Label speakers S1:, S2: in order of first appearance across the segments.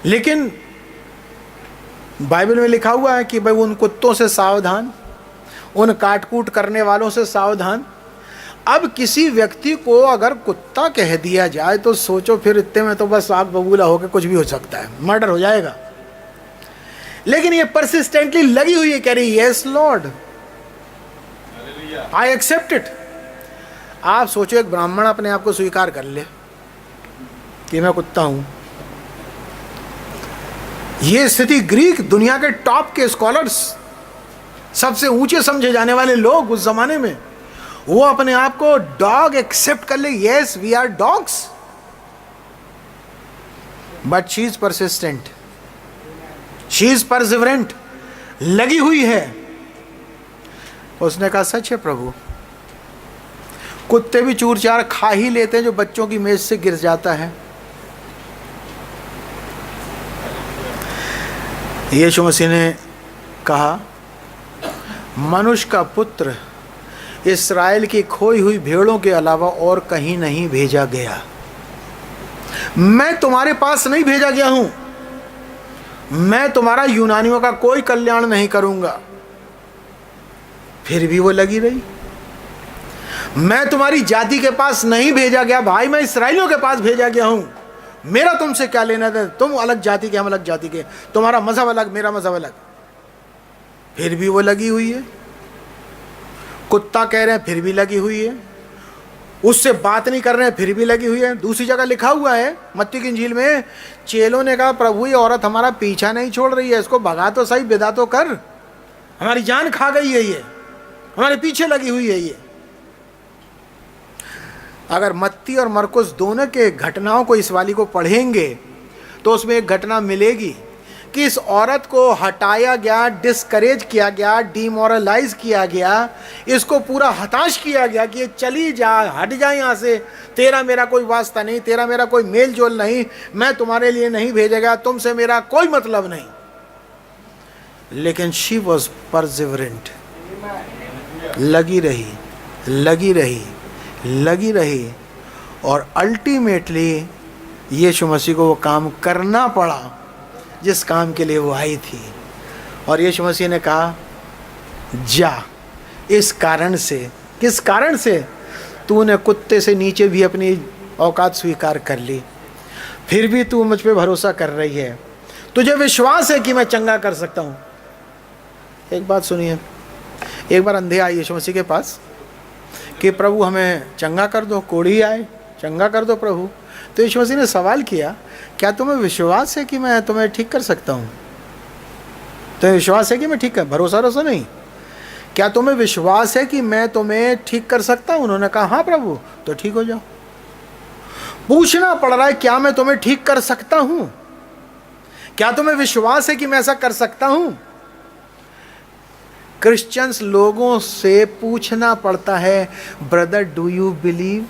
S1: लेकिन बाइबल में लिखा हुआ है कि भाई उन कुत्तों से सावधान, उन काटकूट करने वालों से सावधान। अब किसी व्यक्ति को अगर कुत्ता कह दिया जाए तो सोचो, फिर इतने में तो बस आग बबूला होकर कुछ भी हो सकता है, मर्डर हो जाएगा। लेकिन ये परसिस्टेंटली लगी हुई है, कह रही yes lord, I accept it. आप सोचो एक ब्राह्मण अपने आप को स्वीकार कर ले कि मैं कुत्ता हूं। ये स्थिति ग्रीक दुनिया के टॉप के स्कॉलर्स, सबसे ऊंचे समझे जाने वाले लोग उस जमाने में, वो अपने आप को डॉग एक्सेप्ट कर ले, yes we are dogs, but she is persistent, she is perseverant, लगी हुई है। उसने कहा सच है प्रभु, कुत्ते भी चूर चार खा ही लेते हैं जो बच्चों की मेज से गिर जाता है। यीशु मसीह ने कहा मनुष्य का पुत्र इस्राएल की खोई हुई भेड़ों के अलावा और कहीं नहीं भेजा गया। मैं तुम्हारे पास नहीं भेजा गया हूं, मैं तुम्हारा यूनानियों का कोई कल्याण नहीं करूंगा। फिर भी वो लगी रही, मैं तुम्हारी जाति के पास नहीं भेजा गया भाई, मैं इस्राएलियों के पास भेजा गया हूं। मेरा तुमसे क्या लेना था, तुम अलग जाति के हम अलग जाति के, तुम्हारा मजहब अलग मेरा मजहब अलग। फिर भी वो लगी हुई है। कुत्ता कह रहे हैं फिर भी लगी हुई है, उससे बात नहीं कर रहे हैं फिर भी लगी हुई है। दूसरी जगह लिखा हुआ है मत्ती की इंजील में, चेलों ने कहा प्रभु ये औरत हमारा पीछा नहीं छोड़ रही है, इसको भगा तो सही, विदा तो कर, हमारी जान खा गई है, ये हमारे पीछे लगी हुई है ये। अगर मत्ती और मरकुस दोनों के घटनाओं को, इस वाली को पढ़ेंगे तो उसमें एक घटना मिलेगी कि इस औरत को हटाया गया, डिस्करेज किया गया, डिमोरलाइज किया गया, इसको पूरा हताश किया गया कि ये चली जा, हट जा यहाँ से, तेरा मेरा कोई वास्ता नहीं, तेरा मेरा कोई मेल जोल नहीं, मैं तुम्हारे लिए नहीं भेजेगा, तुमसे मेरा कोई मतलब नहीं। लेकिन शी वॉज परसिवरेंट, लगी रही लगी रही लगी रही, और अल्टीमेटली यीशु मसीह को वो काम करना पड़ा जिस काम के लिए वो आई थी। और यीशु मसीह ने कहा जा, इस कारण से, किस कारण से, तूने कुत्ते से नीचे भी अपनी औकात स्वीकार कर ली, फिर भी तू मुझ पे भरोसा कर रही है, तुझे विश्वास है कि मैं चंगा कर सकता हूँ। एक बात सुनिए, एक बार अंधे आए यीशु मसीह के पास कि प्रभु हमें चंगा कर दो, कोढ़ी आए चंगा कर दो प्रभु। तो यीशु मसीह ने सवाल किया क्या तुम्हें विश्वास है कि मैं तुम्हें ठीक कर सकता हूँ? तुम्हें विश्वास है कि मैं ठीक कर, भरोसा नहीं, क्या तुम्हें विश्वास है कि मैं तुम्हें ठीक कर सकता हूँ? उन्होंने कहा हाँ प्रभु, तो ठीक हो जाओ। पूछना पड़ रहा है क्या मैं तुम्हें ठीक कर सकता हूँ? क्या तुम्हें विश्वास है कि मैं ऐसा कर सकता हूँ? क्रिश्चियंस लोगों से पूछना पड़ता है brother do you believe.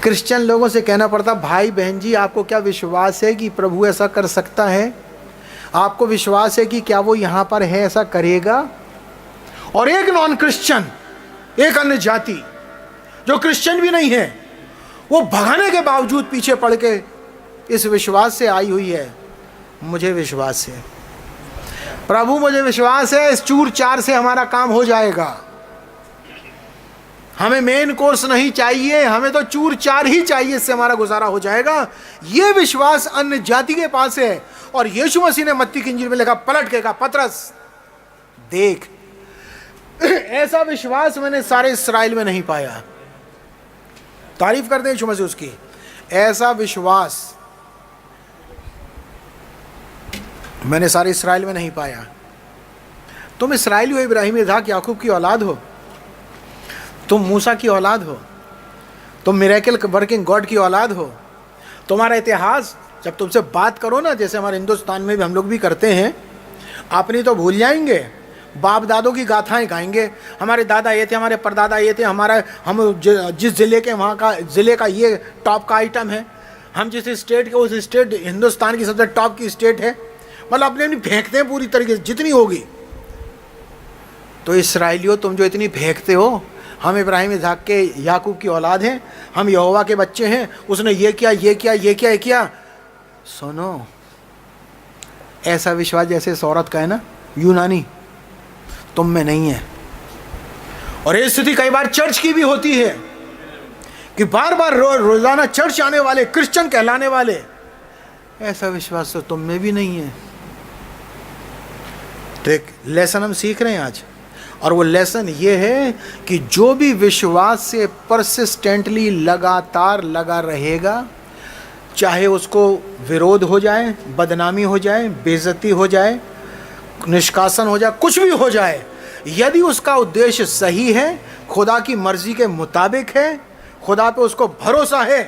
S1: Christian लोगों से कहना पड़ता भाई बहन जी आपको क्या विश्वास है कि प्रभु ऐसा कर सकता है? आपको विश्वास है कि क्या वो यहाँ पर है, ऐसा करेगा? और एक नॉन क्रिश्चियन, एक अन्य जाति जो क्रिश्चियन भी नहीं है, वो भगाने के बावजूद पीछे पड़ के इस विश्वास से आई हुई है, मुझे विश्वास है प्रभु, मुझे विश्वास है इस चूर चार से हमारा काम हो जाएगा, हमें मेन कोर्स नहीं चाहिए, हमें तो चूर चार ही चाहिए, इससे हमारा गुजारा हो जाएगा। ये विश्वास अन्य जाति के पास है। और यीशु मसीह ने मत्ती की इंजील में लिखा, पलट के कहा पतरस देख, ऐसा विश्वास मैंने सारे इस्राएल में नहीं पाया। तारीफ करते हैं यीशु मसीह उसकी, ऐसा विश्वास मैंने सारे इस्राएल में नहीं पाया। तुम इस्राएली हो, इब्राहिम, इसहाक, याकूब की औलाद हो, तुम मूसा की औलाद हो, तुम मिरेकल वर्किंग गॉड की औलाद हो। तुम्हारा इतिहास जब तुमसे बात करो ना, जैसे हमारे हिंदुस्तान में भी हम लोग भी करते हैं, अपनी तो भूल जाएंगे, बाप दादों की गाथाएं गाएंगे, हमारे दादा ये थे, हमारे परदादा ये थे, हम जिस ज़िले के वहाँ का ज़िले का ये टॉप का आइटम है, हम जिस स्टेट के, उस स्टेट हिंदुस्तान की सबसे टॉप की स्टेट है, मतलब अपने अपनी फेंकते हैं पूरी तरीके से जितनी होगी। तो इस्राएलियों तुम जो इतनी फेंकते हो, हम इब्राहिम, इसहाक के, याकूब की औलाद हैं, हम यहोवा के बच्चे हैं, उसने ये किया ये किया ये किया ये किया, सुनो, ऐसा विश्वास जैसे इस औरत का है ना, यूनानी, तुम में नहीं है। और ये स्थिति कई बार चर्च की भी होती है कि बार बार रोजाना चर्च आने वाले क्रिश्चियन कहलाने वाले, ऐसा विश्वास तो तुम में भी नहीं है। तो एक लेसन हम सीख रहे हैं आज, और वो लेसन ये है कि जो भी विश्वास से परसिस्टेंटली लगातार लगा रहेगा, चाहे उसको विरोध हो जाए, बदनामी हो जाए, बेइज्जती हो जाए, निष्कासन हो जाए, कुछ भी हो जाए, यदि उसका उद्देश्य सही है, खुदा की मर्जी के मुताबिक है, खुदा पे उसको भरोसा है,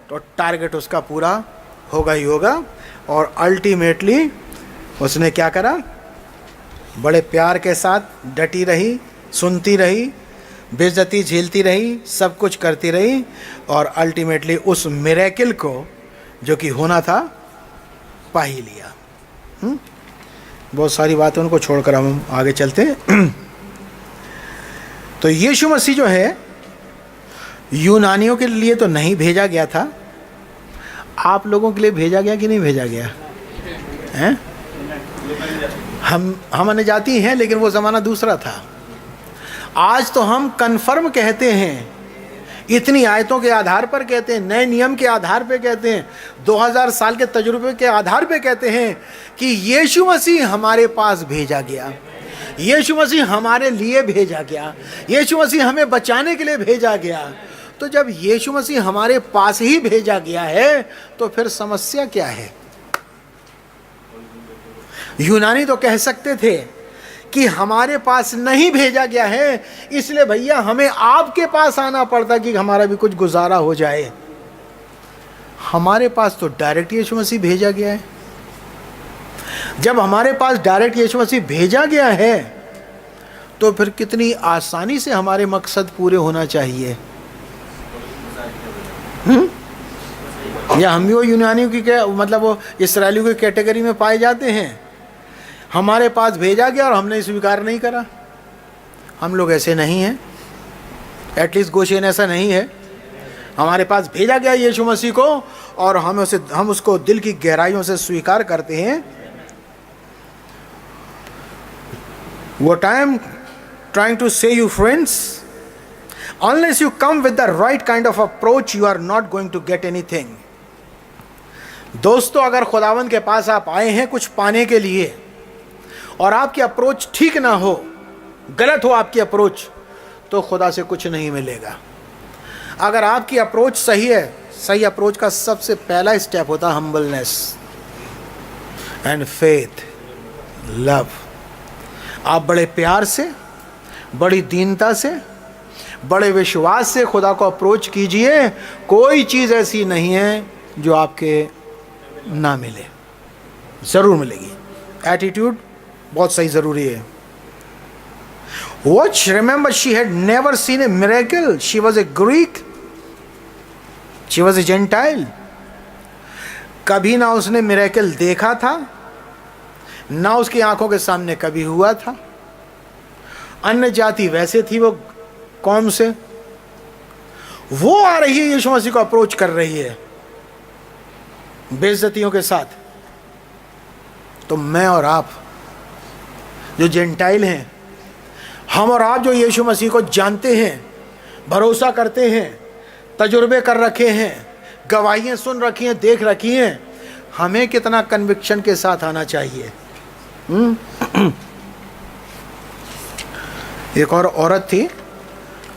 S1: तो टारगेट उसका पूरा होगा ही होगा। और अल्टीमेटली उसने क्या करा, बड़े प्यार के साथ डटी रही, सुनती रही, बेइज्जती झेलती रही, सब कुछ करती रही, और अल्टीमेटली उस मिरेकल को जो कि होना था पा ही लिया। बहुत सारी बातें उनको छोड़कर हम आगे चलते हैं। तो यीशु मसीह जो है यूनानियों के लिए तो नहीं भेजा गया था, आप लोगों के लिए भेजा गया कि नहीं भेजा गया है? हम अन्यजाति हैं, लेकिन वो ज़माना दूसरा था। आज तो हम कन्फर्म कहते हैं, इतनी आयतों के आधार पर कहते हैं, नए नियम के आधार पर कहते हैं, 2000 साल के तजुर्बे के आधार पर कहते हैं कि यीशु मसीह हमारे पास भेजा गया, यीशु मसीह हमारे लिए भेजा गया, यीशु मसीह हमें बचाने के लिए भेजा गया। तो जब यीशु मसीह हमारे पास ही भेजा गया है, तो फिर समस्या क्या है? यूनानी तो कह सकते थे कि हमारे पास नहीं भेजा गया है, इसलिए भैया हमें आपके पास आना पड़ता कि हमारा भी कुछ गुजारा हो जाए। हमारे पास तो डायरेक्ट यीशु मसीह भेजा गया है। जब हमारे पास डायरेक्ट यीशु मसीह भेजा गया है, तो फिर कितनी आसानी से हमारे मकसद पूरे होना चाहिए। या हम भी वो यूनानियों की मतलब वो इस्राएलियों की कैटेगरी में पाए जाते हैं, हमारे पास भेजा गया और हमने स्वीकार नहीं करा। हम लोग ऐसे नहीं हैं, एटलीस्ट गोशेन ऐसा नहीं है। हमारे पास भेजा गया यीशु मसीह को, और हम उसको दिल की गहराइयों से स्वीकार करते हैं। What I am trying to say you friends, unless you come with the right kind of approach, you are not going to get anything. दोस्तों, अगर खुदावंद के पास आप आए हैं कुछ पाने के लिए, और आपकी अप्रोच ठीक ना हो, गलत हो आपकी अप्रोच, तो खुदा से कुछ नहीं मिलेगा। अगर आपकी अप्रोच सही है, सही अप्रोच का सबसे पहला स्टेप होता है हम्बलनेस एंड फेथ, लव। आप बड़े प्यार से, बड़ी दीनता से, बड़े विश्वास से खुदा को अप्रोच कीजिए। कोई चीज़ ऐसी नहीं है जो आपके ना मिले, ज़रूर मिलेगी। एटीट्यूड बहुत सही ज़रूरी है। Watch, remember she had never seen a miracle. She was a Greek. She was a Gentile. कभी ना उसने मिरेकल देखा था, ना उसकी आंखों के सामने कभी हुआ था। अन्य जाति वैसे थी वो कौम से, वो आ रही है यीशु मसीह को अप्रोच कर रही है बेइज्जतियों के साथ। तो मैं और आप जो जेंटाइल हैं, हम और आप जो यीशु मसीह को जानते हैं, भरोसा करते हैं, तजुर्बे कर रखे हैं, गवाहियाँ सुन रखी हैं, देख रखी हैं, हमें कितना कन्विक्शन के साथ आना चाहिए। एक और औरत थी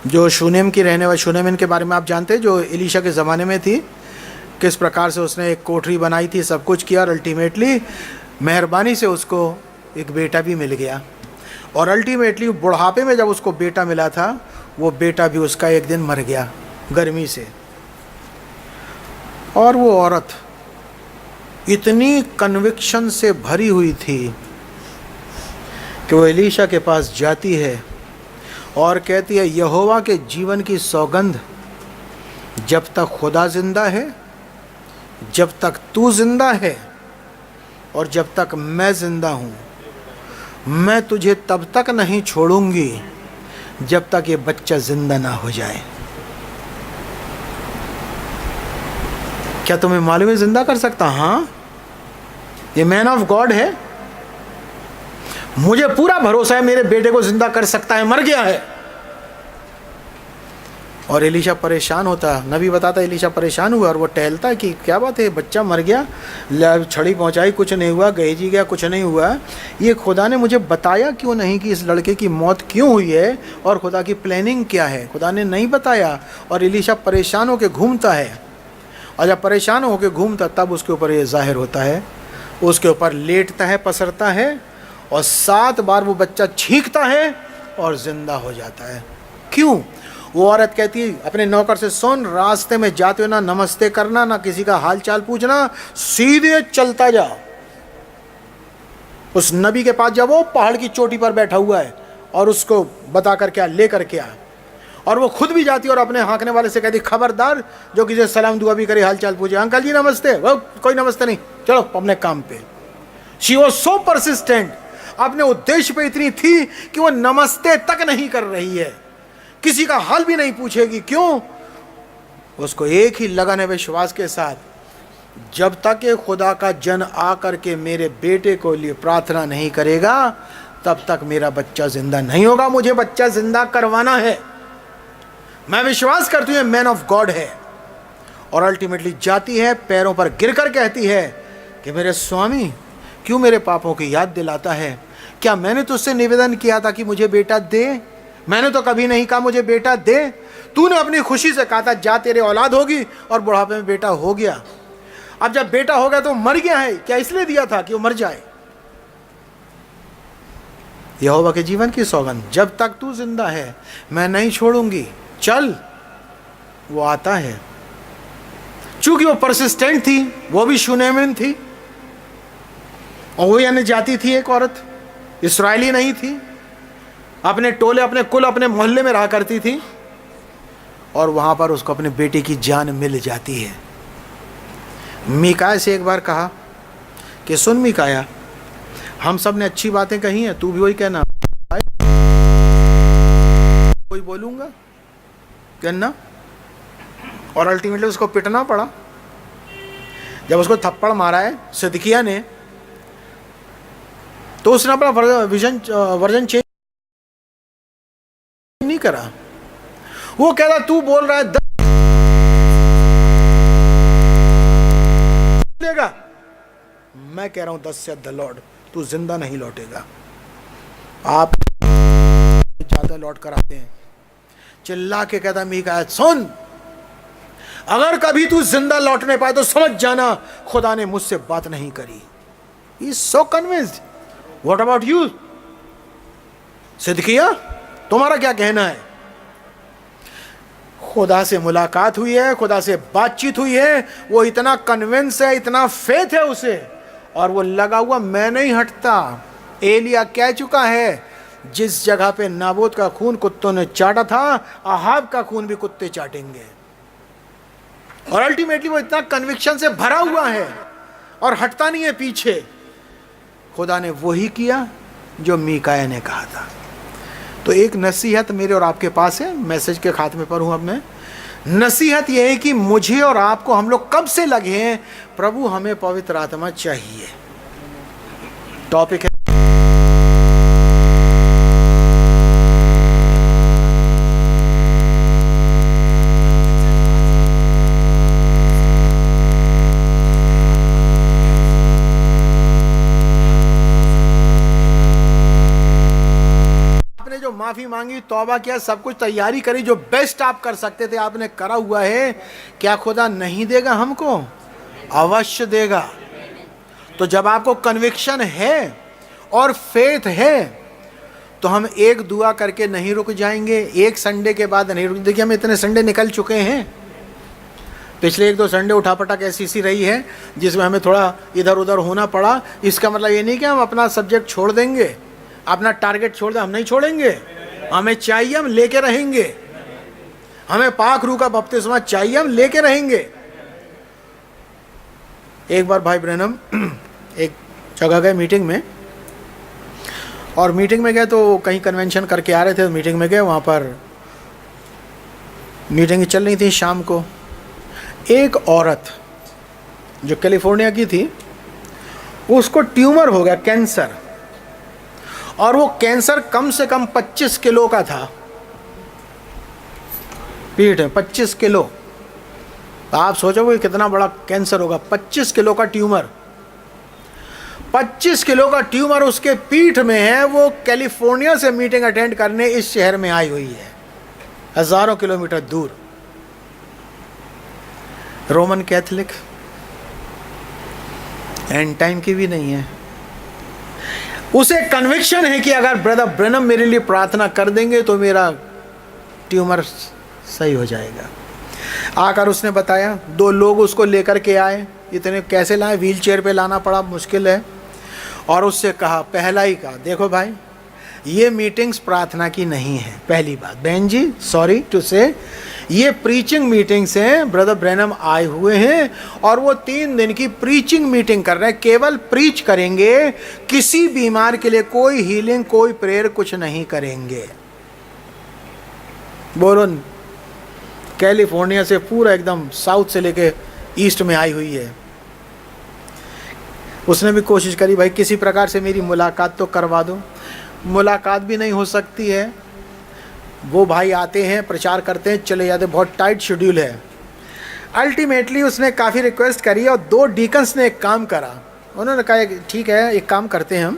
S1: जो शूनेम की रहने वाली, शूनेम के बारे में आप जानते हैं, जो एलीशा के ज़माने में थी, किस प्रकार से उसने एक कोठरी बनाई थी, सब कुछ किया, और अल्टीमेटली मेहरबानी से उसको एक बेटा भी मिल गया। और अल्टीमेटली बुढ़ापे में जब उसको बेटा मिला था, वो बेटा भी उसका एक दिन मर गया गर्मी से। और वो औरत इतनी कन्विक्शन से भरी हुई थी कि वो एलीशा के पास जाती है और कहती है, यहोवा के जीवन की सौगंध, जब तक खुदा जिंदा है, जब तक तू जिंदा है, और जब तक मैं जिंदा हूँ, मैं तुझे तब तक नहीं छोड़ूंगी जब तक ये बच्चा जिंदा ना हो जाए। क्या तुम्हें मालूम है जिंदा कर सकता? हाँ, ये मैन ऑफ गॉड है, मुझे पूरा भरोसा है मेरे बेटे को जिंदा कर सकता है, मर गया है। और एलीशा परेशान होता, नबी बताता एलीशा परेशान हुआ और वो टहलता है कि क्या बात है, बच्चा मर गया, छड़ी पहुंचाई कुछ नहीं हुआ, गहेजी गया कुछ नहीं हुआ, ये खुदा ने मुझे बताया क्यों नहीं कि इस लड़के की मौत क्यों हुई है और खुदा की प्लानिंग क्या है, खुदा ने नहीं बताया। और एलीशा परेशान होकर घूमता है, और जब परेशान होकर घूमता तब उसके ऊपर ये जाहिर होता है, उसके ऊपर लेटता है, पसरता है और 7 बार वो बच्चा छींकता है और जिंदा हो जाता है। क्यों? वो औरत कहती है अपने नौकर से, सुन, रास्ते में जाते हो ना नमस्ते करना, ना किसी का हाल चाल पूछना, सीधे चलता जा उस नबी के पास, जब वो पहाड़ की चोटी पर बैठा हुआ है, और उसको बता कर क्या लेकर के आ। और वो खुद भी जाती है और अपने हाँकने वाले से कहती, खबरदार जो किसी सलाम दुआ भी करे, हाल चाल पूछे, अंकल जी नमस्ते, वो कोई नमस्ते नहीं, चलो अपने काम पे। शी वॉज सो परसिस्टेंट, अपने उद्देश्य पे इतनी थी कि वो नमस्ते तक नहीं कर रही है, किसी का हाल भी नहीं पूछेगी। क्यों? उसको एक ही लगन है विश्वास के साथ, जब तक ये खुदा का जन आकर के मेरे बेटे को लिए प्रार्थना नहीं करेगा तब तक मेरा बच्चा जिंदा नहीं होगा, मुझे बच्चा जिंदा करवाना है। मैं विश्वास करती हूँ मैन ऑफ गॉड है। और अल्टीमेटली जाती है, पैरों पर गिरकर कहती है कि मेरे स्वामी, क्यों मेरे पापों की याद दिलाता है? क्या मैंने तुझसे निवेदन किया था कि मुझे बेटा दे? मैंने तो कभी नहीं कहा मुझे बेटा दे। तूने अपनी खुशी से कहा था जा तेरे औलाद होगी, और बुढ़ापे में बेटा हो गया। अब जब बेटा हो गया तो मर गया है, क्या इसलिए दिया था कि वो मर जाए? यहोवा के जीवन की सौगंध, जब तक तू जिंदा है मैं नहीं छोड़ूंगी, चल। वो आता है, चूंकि वो परसिस्टेंट थी, वो भी शूनेमिन थी, और वो यानी जाती थी, एक औरत इस्राएली नहीं थी, अपने टोले, अपने कुल, अपने मोहल्ले में रहा करती थी, और वहां पर उसको अपने बेटे की जान मिल जाती है। मीकाया से एक बार कहा कि सुन मीकाया, हम सब ने अच्छी बातें कही हैं, तू भी वही कहना, कोई बोलूंगा कहना। और अल्टीमेटली उसको पिटना पड़ा। जब उसको थप्पड़ मारा है सिदकिया ने, तो उसने अपना वर्जन चेंज नहीं करा। वो कह रहा तू बोल रहा है लेगा, मैं कह रहा हूं 10 से द लॉर्ड, तू जिंदा नहीं लौटेगा। आप ज्यादा लौट कर आते हैं। चिल्ला के कहता मीकाया, सुन, अगर कभी तू जिंदा लौटने पाए तो समझ जाना खुदा ने मुझसे बात नहीं करी। He is so convinced. What about you Sidqiya, तुम्हारा क्या कहना है? खुदा से मुलाकात हुई है, खुदा से बातचीत हुई है, वो इतना कन्विंस है, इतना फेथ है उसे, और वो लगा हुआ मैं नहीं हटता। एलिया कह चुका है, जिस जगह पे नाबोत का खून कुत्तों ने चाटा था, अहाब का खून भी कुत्ते चाटेंगे। और अल्टीमेटली वो इतना कन्विक्शन से भरा हुआ है और हटता नहीं है पीछे। खुदा ने वही किया जो मीकाया ने कहा था। तो एक नसीहत मेरे और आपके पास है, मैसेज के खात्मे पर हूं अब मैं। नसीहत यह है कि मुझे और आपको, हम लोग कब से लगे हैं, प्रभु हमें पवित्र आत्मा चाहिए। टॉपिक है माफी मांगी, तौबा किया, सब कुछ तैयारी करी, जो बेस्ट आप कर सकते थे आपने करा हुआ है। क्या खुदा नहीं देगा हमको? अवश्य देगा। तो जब आपको कन्विक्शन है और फेथ है तो हम एक दुआ करके नहीं रुक जाएंगे, एक संडे के बाद नहीं रुक। देखिए हम इतने संडे निकल चुके हैं, पिछले 1-2 संडे उठापटक ऐसी रही है जिसमें हमें थोड़ा इधर उधर होना पड़ा। इसका मतलब ये नहीं कि हम अपना सब्जेक्ट छोड़ देंगे, अपना टारगेट छोड़ दें, हम नहीं छोड़ेंगे। हमें चाहिए, हम लेके रहेंगे। हमें पाक रूह का बपतिस्मा चाहिए, हम लेके रहेंगे। एक बार भाई ब्रैनम एक जगह गए मीटिंग में, और मीटिंग में गए तो कहीं कन्वेंशन करके आ रहे थे, मीटिंग में गए, वहाँ पर मीटिंग चल रही थी शाम को। एक औरत जो कैलिफोर्निया की थी, उसको ट्यूमर हो गया, कैंसर। और वो कैंसर कम से कम 25 किलो का था, पीठ है 25 किलो। आप सोचो वो कितना बड़ा कैंसर होगा, 25 किलो का ट्यूमर। 25 किलो का ट्यूमर उसके पीठ में है। वो कैलिफोर्निया से मीटिंग अटेंड करने इस शहर में आई हुई है, हजारों किलोमीटर दूर। रोमन कैथलिक, एंड टाइम की भी नहीं है। उसे कन्विक्शन है कि अगर ब्रदर ब्रैनम मेरे लिए प्रार्थना कर देंगे तो मेरा ट्यूमर सही हो जाएगा। आकर उसने बताया, 2 लोग उसको लेकर के आए। इतने कैसे लाए, व्हील चेयर पे लाना पड़ा, मुश्किल है। और उससे कहा, पहला ही कहा, देखो भाई ये मीटिंग्स प्रार्थना की नहीं है। पहली बात, बहन जी सॉरी टू से, ये प्रीचिंग मीटिंग्स हैं। ब्रदर ब्रैनम आए हुए हैं और वो 3 दिन की प्रीचिंग मीटिंग कर रहे हैं, केवल प्रीच करेंगे, किसी बीमार के लिए कोई हीलिंग, कोई प्रेयर, कुछ नहीं करेंगे। बोलो, कैलिफोर्निया से पूरा एकदम साउथ से लेके ईस्ट में आई हुई है। उसने भी कोशिश करी, भाई किसी प्रकार से मेरी मुलाकात तो करवा दो। मुलाकात भी नहीं हो सकती है। वो भाई आते हैं, प्रचार करते हैं, चले जाते, बहुत टाइट शेड्यूल है। अल्टीमेटली उसने काफ़ी रिक्वेस्ट करी और 2 डीकन्स ने एक काम करा। उन्होंने कहा, ठीक है एक काम करते हैं,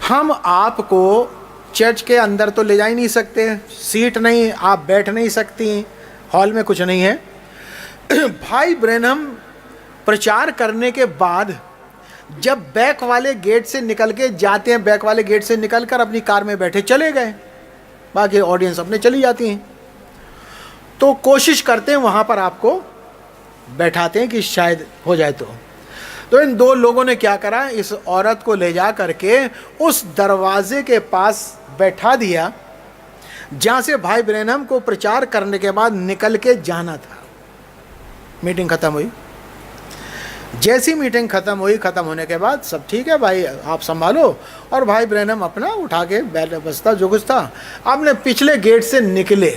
S1: हम आपको चर्च के अंदर तो ले जा ही नहीं सकते, सीट नहीं, आप बैठ नहीं सकती, हॉल में कुछ नहीं है। भाई ब्रैनम प्रचार करने के बाद जब बैक वाले गेट से निकल के जाते हैं, बैक वाले गेट से निकलकर अपनी कार में बैठे चले गए, बाकी ऑडियंस अपने चली जाती हैं। तो कोशिश करते हैं वहाँ पर आपको बैठाते हैं कि शायद हो जाए। तो इन 2 लोगों ने क्या करा, इस औरत को ले जा करके उस दरवाजे के पास बैठा दिया जहाँ से भाई ब्रैनम को प्रचार करने के बाद निकल के जाना था। मीटिंग ख़त्म हुई। जैसी मीटिंग ख़त्म हुई, ख़त्म होने के बाद सब ठीक है भाई आप संभालो, और भाई ब्रैनम अपना उठा के बस्ता जो कुछ था आपने पिछले गेट से निकले।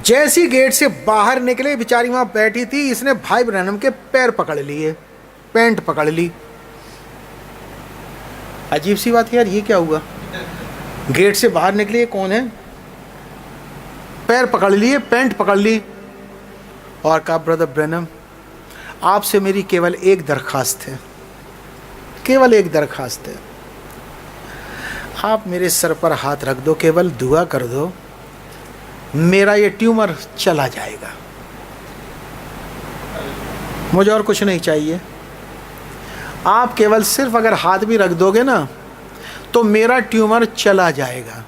S1: जैसी गेट से बाहर निकले, बेचारी वहाँ बैठी थी, इसने भाई ब्रैनम के पैर पकड़ लिए, पैंट पकड़ ली। अजीब सी बात है यार, ये क्या हुआ? गेट से बाहर निकली, कौन है? पैर पकड़ लिए, पैंट पकड़ ली और कहा, ब्रदर ब्रैनम आपसे मेरी केवल एक दरख्वास्त है, केवल एक दरख्वास्त है। आप मेरे सर पर हाथ रख दो, केवल दुआ कर दो, मेरा ये ट्यूमर चला जाएगा, मुझे और कुछ नहीं चाहिए। आप केवल सिर्फ अगर हाथ भी रख दोगे ना तो मेरा ट्यूमर चला जाएगा।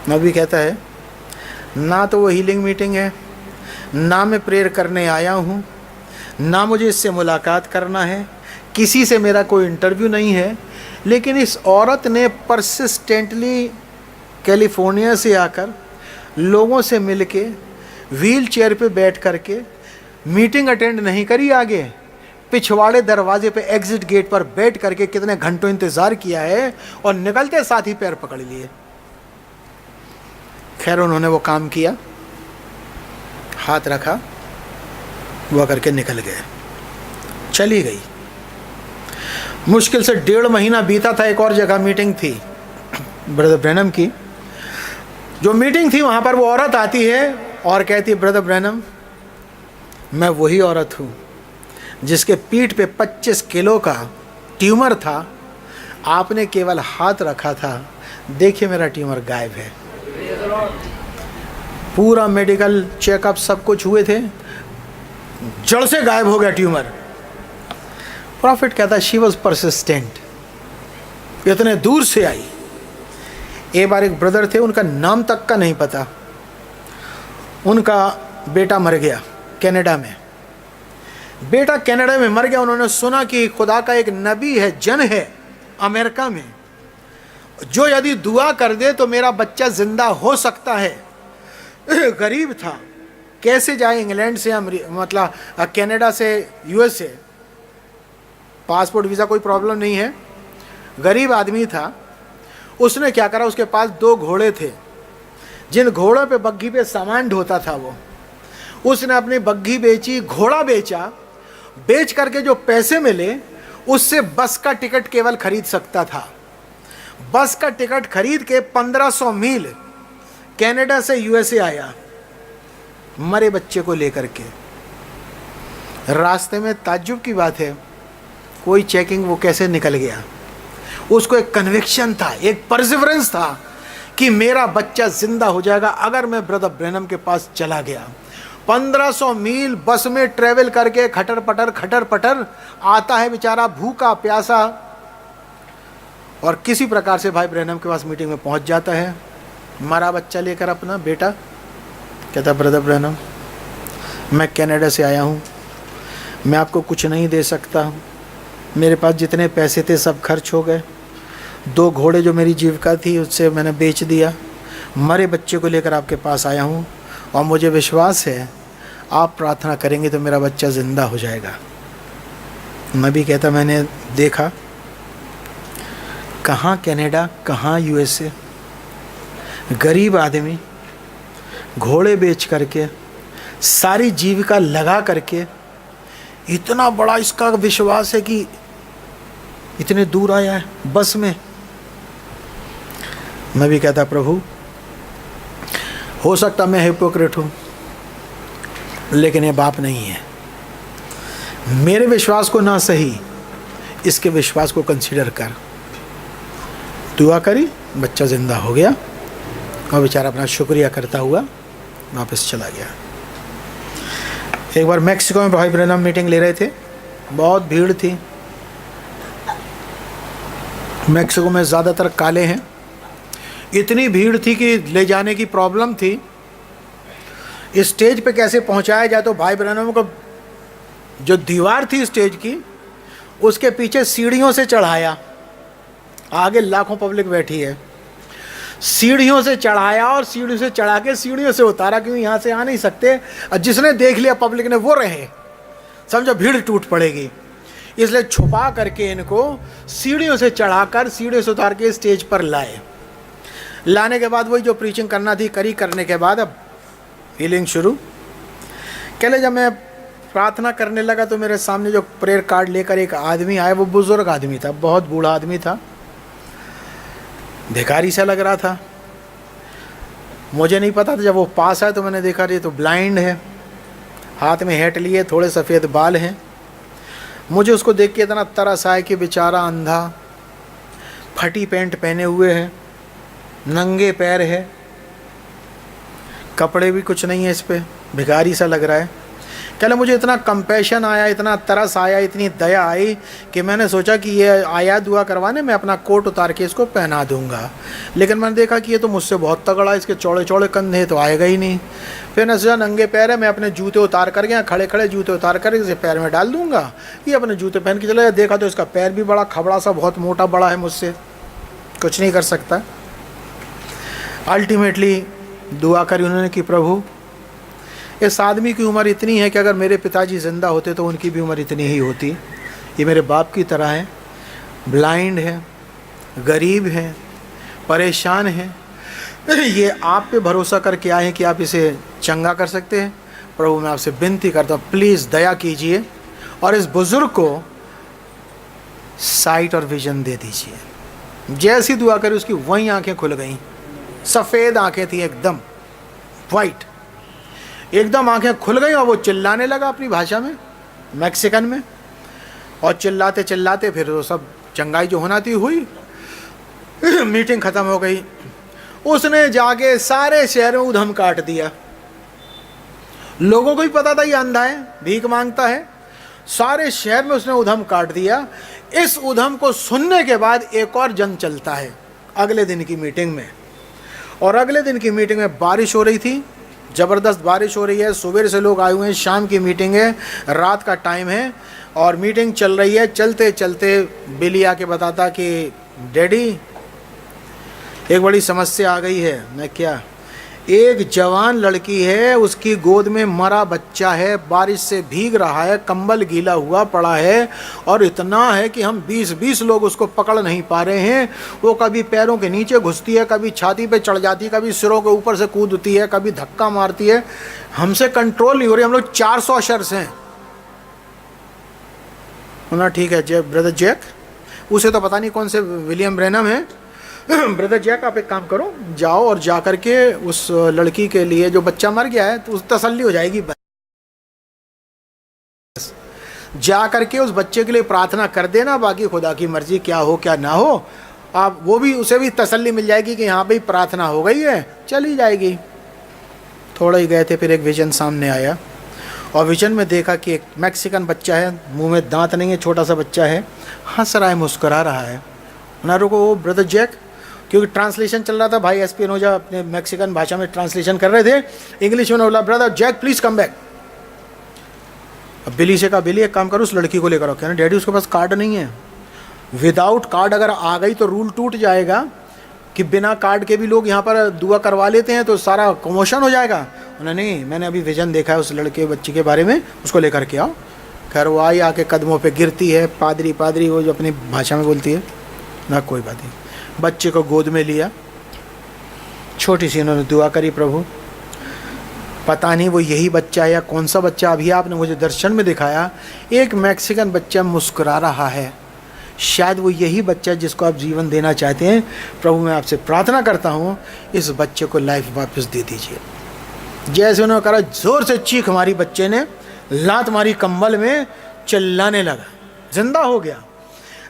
S1: नबी कहता है, ना तो वो हीलिंग मीटिंग है, ना मैं प्रेयर करने आया हूँ, ना मुझे इससे मुलाकात करना है, किसी से मेरा कोई इंटरव्यू नहीं है। लेकिन इस औरत ने परसिस्टेंटली कैलिफोर्निया से आकर लोगों से मिलके व्हील चेयर पे बैठ करके मीटिंग अटेंड नहीं करी, आगे पिछवाड़े दरवाजे पे एग्जिट गेट पर बैठ करके कितने घंटों इंतज़ार किया है और निकलते साथ ही पैर पकड़ लिए। खैर उन्होंने वो काम किया, हाथ रखा, वो करके निकल गए, चली गई। मुश्किल से 1.5 महीना बीता था। एक और जगह मीटिंग थी ब्रदर ब्रैनम की। जो मीटिंग थी वहाँ पर वो औरत आती है और कहती है, ब्रदर ब्रैनम मैं वही औरत हूँ जिसके पीठ पे 25 किलो का ट्यूमर था, आपने केवल हाथ रखा था, देखिए मेरा ट्यूमर गायब है। पूरा मेडिकल चेकअप सब कुछ हुए थे, जड़ से गायब हो गया ट्यूमर। प्रॉफिट कहता है शी वॉज परसिस्टेंट, इतने दूर से आई। एक बार एक ब्रदर थे, उनका नाम तक का नहीं पता, उनका बेटा मर गया कनाडा में। बेटा कनाडा में मर गया, उन्होंने सुना कि खुदा का एक नबी है, जन है अमेरिका में, जो यदि दुआ कर दे तो मेरा बच्चा जिंदा हो सकता है। गरीब था, कैसे जाए इंग्लैंड से मतलब कनाडा से यूएसए, पासपोर्ट वीज़ा कोई प्रॉब्लम नहीं है, गरीब आदमी था। उसने क्या करा, उसके पास 2 घोड़े थे, जिन घोड़ों पे बग्घी पे सामान ढोता था वो। उसने अपनी बग्घी बेची, घोड़ा बेचा, बेच करके जो पैसे मिले उससे बस का टिकट केवल खरीद सकता था। बस का टिकट खरीद के 1500 मील कनाडा से यूएसए आया मरे बच्चे को लेकर के। रास्ते में ताज्जुब की बात है, कोई चेकिंग वो कैसे निकल गया। उसको एक कन्विक्शन था, एक परसिवरेंस था कि मेरा बच्चा जिंदा हो जाएगा अगर मैं ब्रदर ब्रैनम के पास चला गया। 1500 मील बस में ट्रेवल करके खटर पटर आता है बेचारा भूखा प्यासा, और किसी प्रकार से भाई ब्रैनम के पास मीटिंग में पहुंच जाता है, मरा बच्चा लेकर अपना बेटा। कहता ब्रदर ब्रैनम मैं कनाडा से आया हूँ, मैं आपको कुछ नहीं दे सकता, मेरे पास जितने पैसे थे सब खर्च हो गए, 2 घोड़े जो मेरी जीविका थी उससे मैंने बेच दिया, मरे बच्चे को लेकर आपके पास आया हूँ और मुझे विश्वास है आप प्रार्थना करेंगे तो मेरा बच्चा ज़िंदा हो जाएगा। नबी कहता मैंने देखा कहाँ कनाडा कहाँ यूएसए, गरीब आदमी घोड़े बेच करके सारी जीविका लगा करके इतना बड़ा इसका विश्वास है कि इतने दूर आया है बस में। मैं भी कहता प्रभु हो सकता मैं हिपोक्रेट हूँ लेकिन ये बाप नहीं है, मेरे विश्वास को ना सही इसके विश्वास को कंसीडर कर। दुआ करी, बच्चा जिंदा हो गया और बेचारा अपना शुक्रिया करता हुआ वापस चला गया। एक बार मैक्सिको में भाई ब्रैनम मीटिंग ले रहे थे, बहुत भीड़ थी। मैक्सिको में ज़्यादातर काले हैं, इतनी भीड़ थी कि ले जाने की प्रॉब्लम थी। स्टेज पे कैसे पहुंचाया जाए, तो भाई ब्रैनम को जो दीवार थी स्टेज की उसके पीछे सीढ़ियों से चढ़ाया, आगे लाखों पब्लिक बैठी है, सीढ़ियों से चढ़ाया और सीढ़ियों से चढ़ा के सीढ़ियों से उतारा, क्योंकि यहाँ से आ नहीं सकते, और जिसने देख लिया पब्लिक ने वो रहे, समझो भीड़ टूट पड़ेगी, इसलिए छुपा करके इनको सीढ़ियों से चढ़ाकर सीढ़ियों से उतार के स्टेज पर लाए। लाने के बाद वही जो प्रीचिंग करना थी करी, करने के बाद अब हीलिंग शुरू। कहले जब मैं प्रार्थना करने लगा तो मेरे सामने जो प्रेयर कार्ड लेकर एक आदमी आया, वो बुजुर्ग आदमी था, बहुत बूढ़ा आदमी था, भिखारी सा लग रहा था। मुझे नहीं पता था, जब वो पास आया तो मैंने देखा ये तो ब्लाइंड है, हाथ में हैट लिए, थोड़े सफ़ेद बाल हैं। मुझे उसको देख के इतना तरस आया कि बेचारा अंधा, फटी पैंट पहने हुए है, नंगे पैर है, कपड़े भी कुछ नहीं है इस पे, भिखारी सा लग रहा है। कहले मुझे इतना कंपैशन आया, इतना तरस आया, इतनी दया आई कि मैंने सोचा कि ये आया दुआ करवाने, मैं अपना कोट उतार के इसको पहना दूंगा। लेकिन मैंने देखा कि ये तो मुझसे बहुत तगड़ा है, इसके चौड़े चौड़े कंधे तो आएगा ही नहीं। फिर मैं सोचा नंगे पैर है, मैं अपने जूते उतार कर गया, खड़े खड़े जूते उतार कर इसे पैर में डाल दूंगा, ये अपने जूते पहन के चला। देखा तो इसका पैर भी बड़ा खबड़ा सा, बहुत मोटा बड़ा है, मुझसे कुछ नहीं कर सकता। अल्टीमेटली दुआ करी उन्होंने कि प्रभु इस आदमी की उम्र इतनी है कि अगर मेरे पिताजी ज़िंदा होते तो उनकी भी उम्र इतनी ही होती। ये मेरे बाप की तरह है, ब्लाइंड है, गरीब है, परेशान है, ये आप पे भरोसा करके आए हैं कि आप इसे चंगा कर सकते हैं। प्रभु मैं आपसे विनती करता हूँ प्लीज़ दया कीजिए और इस बुज़ुर्ग को साइट और विजन दे दीजिए। जैसी दुआ करी उसकी वहीं आंखें खुल गईं, सफ़ेद आंखें थी एकदम वाइट, एकदम आंखें खुल गई और वो चिल्लाने लगा अपनी भाषा में, मैक्सिकन में, और चिल्लाते चिल्लाते फिर वो सब चंगाई जो होना थी हुई। मीटिंग ख़त्म हो गई। उसने जाके सारे शहर में उधम काट दिया। लोगों को भी पता था ये अंधा है, भीख मांगता है, सारे शहर में उसने उधम काट दिया। इस उधम को सुनने के बाद एक और जंग चलता है अगले दिन की मीटिंग में, और अगले दिन की मीटिंग में बारिश हो रही थी, ज़बरदस्त बारिश हो रही है, सुबह से लोग आए हुए हैं, शाम की मीटिंग है, रात का टाइम है और मीटिंग चल रही है। चलते चलते बिली आके बताता कि डैडी एक बड़ी समस्या आ गई है। मैं क्या? एक जवान लड़की है, उसकी गोद में मरा बच्चा है, बारिश से भीग रहा है, कंबल गीला हुआ पड़ा है, और इतना है कि हम 20-20 लोग उसको पकड़ नहीं पा रहे हैं। वो कभी पैरों के नीचे घुसती है, कभी छाती पे चढ़ जाती है, कभी सिरों के ऊपर से कूदती है, कभी धक्का मारती है, हमसे कंट्रोल नहीं हो रही। हम लोग 400 अशर्स हैं ना। ठीक है ब्रदर जैक, उसे तो पता नहीं कौन से विलियम ब्रैनम है। ब्रदर जैक, आप एक काम करो, जाओ और जा करके उस लड़की के लिए, जो बच्चा मर गया है, तो उस तसल्ली हो जाएगी। जा करके उस बच्चे के लिए प्रार्थना कर देना, बाकी खुदा की मर्जी क्या हो क्या ना हो, आप वो भी, उसे भी तसल्ली मिल जाएगी कि हाँ भाई प्रार्थना हो गई है, चली जाएगी। थोड़ा ही गए थे, फिर एक विजन सामने आया, और विजन में देखा कि एक मैक्सिकन बच्चा है, मुंह में दांत नहीं है, छोटा सा बच्चा है, हंस रहा है, मुस्कुरा रहा है ना। रुको ब्रदर जैक, क्योंकि ट्रांसलेशन चल रहा था, भाई एस्पिनोजा अपने मैक्सिकन भाषा में ट्रांसलेशन कर रहे थे, इंग्लिश में बोला brother Jack please come back. अब बिली से कहा, बिली एक काम करो, उस लड़की को लेकर आओ। कहना डैडी उसके पास कार्ड नहीं है। विदाउट कार्ड अगर आ गई तो रूल टूट जाएगा कि बिना कार्ड के भी लोग यहाँ पर दुआ करवा लेते हैं, तो सारा कमोशन हो जाएगा। उन्होंने नहीं, मैंने अभी विजन देखा है उस लड़के बच्चे के बारे में, उसको लेकर के आओ। खैर वो आई, आके कदमों पे गिरती है, पादरी पादरी वो जो अपनी भाषा में बोलती है ना, कोई बात नहीं, बच्चे को गोद में लिया, छोटी सी उन्होंने दुआ करी, प्रभु पता नहीं वो यही बच्चा है या कौन सा बच्चा, अभी आपने मुझे दर्शन में दिखाया, एक मैक्सिकन बच्चा मुस्कुरा रहा है, शायद वो यही बच्चा है जिसको आप जीवन देना चाहते हैं। प्रभु मैं आपसे प्रार्थना करता हूँ, इस बच्चे को लाइफ वापस दे दीजिए। जैसे उन्होंने कहा, जोर से चीख मारी, बच्चे ने लात मारी कंबल में, चिल्लाने लगा, जिंदा हो गया।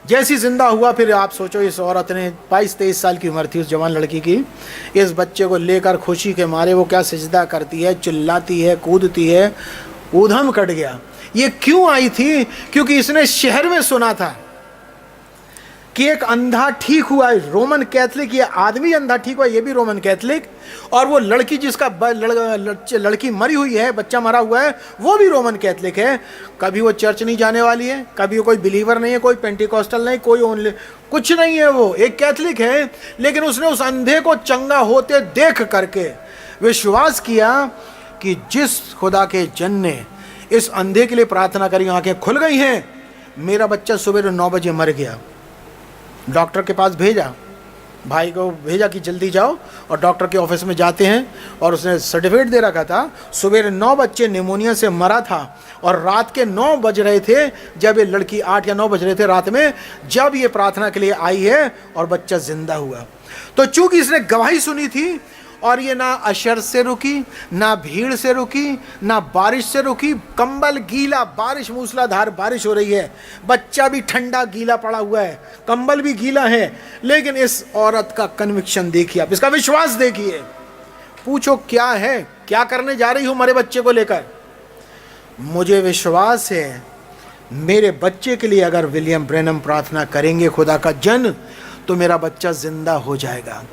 S1: जैसी जिंदा हुआ, फिर आप सोचो, इस औरत ने 22-23 साल की उम्र थी उस जवान लड़की की, इस बच्चे को लेकर खुशी के मारे वो क्या सजदा करती है, चिल्लाती है, कूदती है, ऊधम कट गया। ये क्यों आई थी? क्योंकि इसने शहर में सुना था कि एक अंधा ठीक हुआ है, रोमन कैथलिक, ये आदमी अंधा ठीक हुआ, ये भी रोमन कैथलिक, और वो लड़की जिसका लड़की मरी हुई है, बच्चा मरा हुआ है, वो भी रोमन कैथलिक है। कभी वो चर्च नहीं जाने वाली है, कभी वो कोई बिलीवर नहीं है, कोई पेंटिकॉस्टल नहीं, कोई ओनली कुछ नहीं है, वो एक कैथलिक है। लेकिन उसने उस अंधे को चंगा होते देख करके विश्वास किया कि जिस खुदा के जन ने इस अंधे के लिए प्रार्थना करी, आंखें खुल गई हैं, मेरा बच्चा सुबह 9 बजे मर गया। डॉक्टर के पास भेजा, भाई को भेजा कि जल्दी जाओ, और डॉक्टर के ऑफिस में जाते हैं, और उसने सर्टिफिकेट दे रखा था, सुबह 9 बच्चे निमोनिया से मरा था, और रात के 9 बज रहे थे जब ये लड़की, 8 या 9 बज रहे थे रात में, जब ये प्रार्थना के लिए आई है, और बच्चा जिंदा हुआ। तो चूंकि इसने गवाही सुनी थी, और ये ना अशर से रुकी, ना भीड़ से रुकी, ना बारिश से रुकी, कंबल गीला, बारिश मूसलाधार बारिश हो रही है, बच्चा भी ठंडा गीला पड़ा हुआ है, कंबल भी गीला है, लेकिन इस औरत का कन्विक्शन देखिए आप, इसका विश्वास देखिए। पूछो क्या है, क्या करने जा रही हो मरे बच्चे को लेकर? मुझे विश्वास है मेरे बच्चे के लिए अगर विलियम ब्रैनम प्रार्थना करेंगे, खुदा का जन, तो मेरा बच्चा जिंदा हो जाएगा।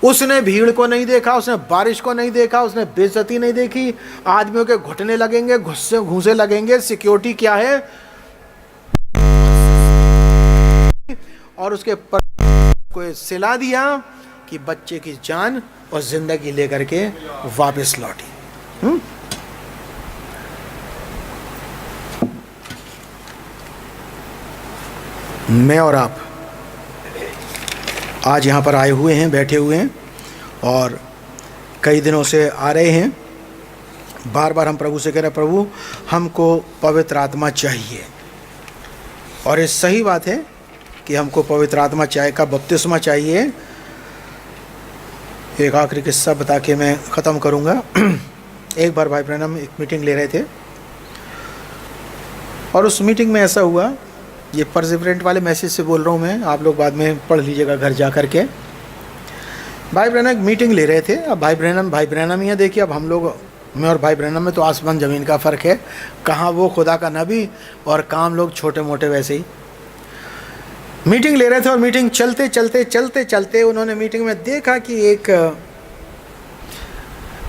S1: उसने भीड़ को नहीं देखा, उसने बारिश को नहीं देखा, उसने बेइज्जती नहीं देखी, आदमियों के घुटने लगेंगे, घूंसे लगेंगे, सिक्योरिटी क्या है, और उसके पर को सिला दिया कि बच्चे की जान और जिंदगी लेकर के वापस लौटी। मैं और आप आज यहाँ पर आए हुए हैं, बैठे हुए हैं, और कई दिनों से आ रहे हैं, बार बार हम प्रभु से कह रहे हैं, प्रभु हमको पवित्र आत्मा चाहिए। और ये सही बात है कि हमको पवित्र आत्मा चाहिए, का बपतिस्मा चाहिए। एक आखिरी किस्सा बता के मैं ख़त्म करूँगा। एक बार भाई ब्रैनम एक मीटिंग ले रहे थे, और उस मीटिंग में ऐसा हुआ, ये परसिवरेंट वाले मैसेज से बोल रहा हूँ मैं, आप लोग बाद में पढ़ लीजिएगा घर जा कर के। भाई ब्रैनम मीटिंग ले रहे थे, अब भाई ब्रैनम ही है। देखिए अब हम लोग, मैं और भाई ब्रैनम में तो आसमान ज़मीन का फ़र्क है, कहाँ वो खुदा का नबी और काम लोग छोटे मोटे वैसे ही। मीटिंग ले रहे थे, और मीटिंग चलते चलते चलते चलते उन्होंने मीटिंग में देखा कि एक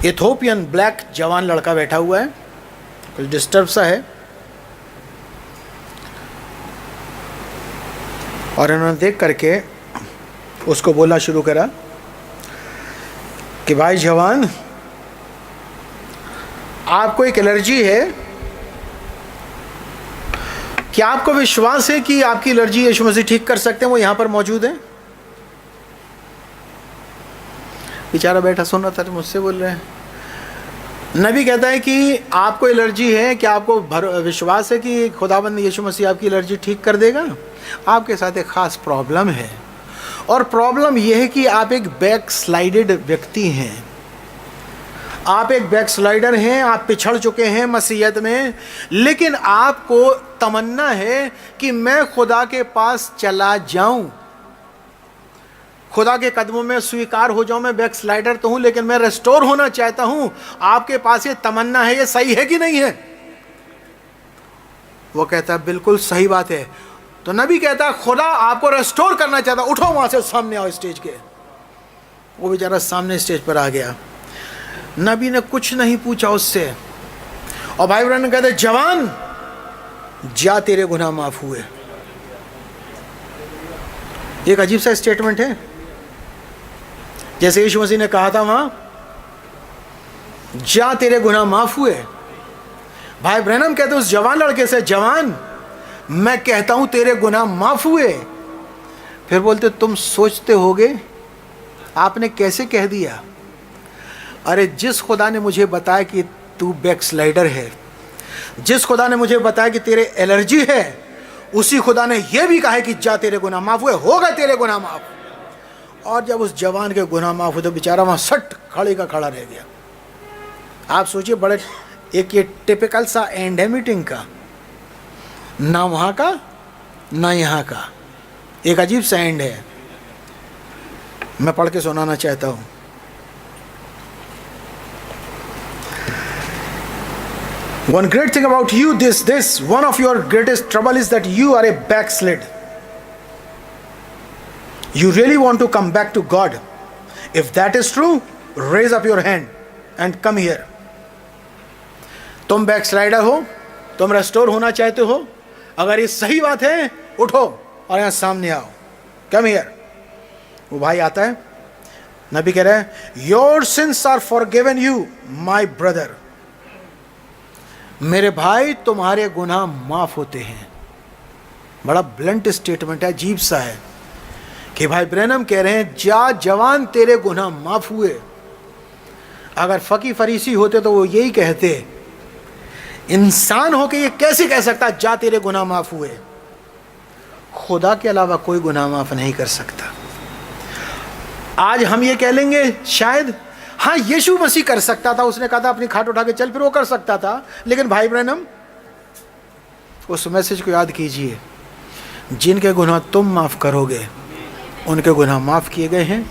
S1: इथोपियन ब्लैक जवान लड़का बैठा हुआ है, कुछ डिस्टर्ब सा है, और इन्होंने देख करके उसको बोलना शुरू करा कि भाई जवान, आपको एक एलर्जी है, क्या आपको विश्वास है कि आपकी एलर्जी यीशु मसीह ठीक कर सकते हैं? वो यहां पर मौजूद है। बेचारा बैठा सुन रहा था, मुझसे बोल रहे हैं। नबी कहता है कि आपको एलर्जी है, क्या आपको विश्वास है कि खुदाबंद यीशु मसीह आपकी एलर्जी ठीक कर देगा? आपके साथ एक खास प्रॉब्लम है, और प्रॉब्लम यह है कि आप एक बैक स्लाइडेड व्यक्ति हैं। आप एक बैक स्लाइडर हैं, आप पिछड़ चुके हैं मसीहत में, लेकिन आपको तमन्ना है कि मैं खुदा के पास चला जाऊं, खुदा के कदमों में स्वीकार हो जाऊं। मैं बैक स्लाइडर तो हूं, लेकिन मैं रेस्टोर होना चाहता हूं। आपके पास ये तमन्ना है, ये सही है कि नहीं है? वो कहता है बिल्कुल सही बात है। तो नबी कहता है खुदा आपको रेस्टोर करना चाहता, उठो वहां से, सामने आओ स्टेज के। वो बेचारा सामने स्टेज पर आ गया। नबी ने कुछ नहीं पूछा उससे, और भाई बहन कहते जवान जा, तेरे गुनाह माफ हुए। एक अजीब सा स्टेटमेंट है, जैसे यीशु मसीह ने कहा था वहां, जा तेरे गुनाह माफ हुए। भाई ब्रैनम कहते उस जवान लड़के से, जवान मैं कहता हूं तेरे गुनाह माफ हुए। फिर बोलते तुम सोचते होगे आपने कैसे कह दिया? अरे जिस खुदा ने मुझे बताया कि तू बैकस्लाइडर है, जिस खुदा ने मुझे बताया कि तेरे एलर्जी है, उसी खुदा ने यह भी कहा है कि जा तेरे गुनाह माफ हुए, होगा तेरे गुनाह माफ। और जब उस जवान के गुनाह माफ हुए तो बेचारा वहां सट खड़े का खड़ा रह गया। आप सोचिए, बड़े एक ये टिपिकल सा एंड है मीटिंग का, ना वहां का ना यहां का, एक अजीब सा एंड है। मैं पढ़ के सुनाना चाहता हूं। One great thing about you, one of your greatest trouble is that you are a backslid. You really want to come back to God. If that is true, raise up your hand and come here. तुम बैकस्लाइडर हो, तुम restore होना चाहते हो, अगर ये सही बात है उठो और यहां सामने आओ, कम हियर। वो भाई आता है, नबी कह रहा है your sins are forgiven you my brother. मेरे भाई तुम्हारे गुनाह माफ होते हैं। बड़ा ब्लंट स्टेटमेंट है, अजीब सा है कि भाई ब्रैनम कह रहे हैं जा जवान तेरे गुनाह माफ हुए। अगर फकी फरीसी होते तो वो यही कहते, इंसान होके ये कैसे कह सकता जा तेरे गुनाह माफ हुए? खुदा के अलावा कोई गुनाह माफ नहीं कर सकता। आज हम ये कह लेंगे शायद, हाँ यीशु मसीह कर सकता था, उसने कहा था अपनी खाट उठा के चल, फिर वो कर सकता था। लेकिन भाई ब्रैनम उस मैसेज को याद कीजिए, जिनके गुनाह तुम माफ करोगे उनके गुनाह माफ किए गए हैं,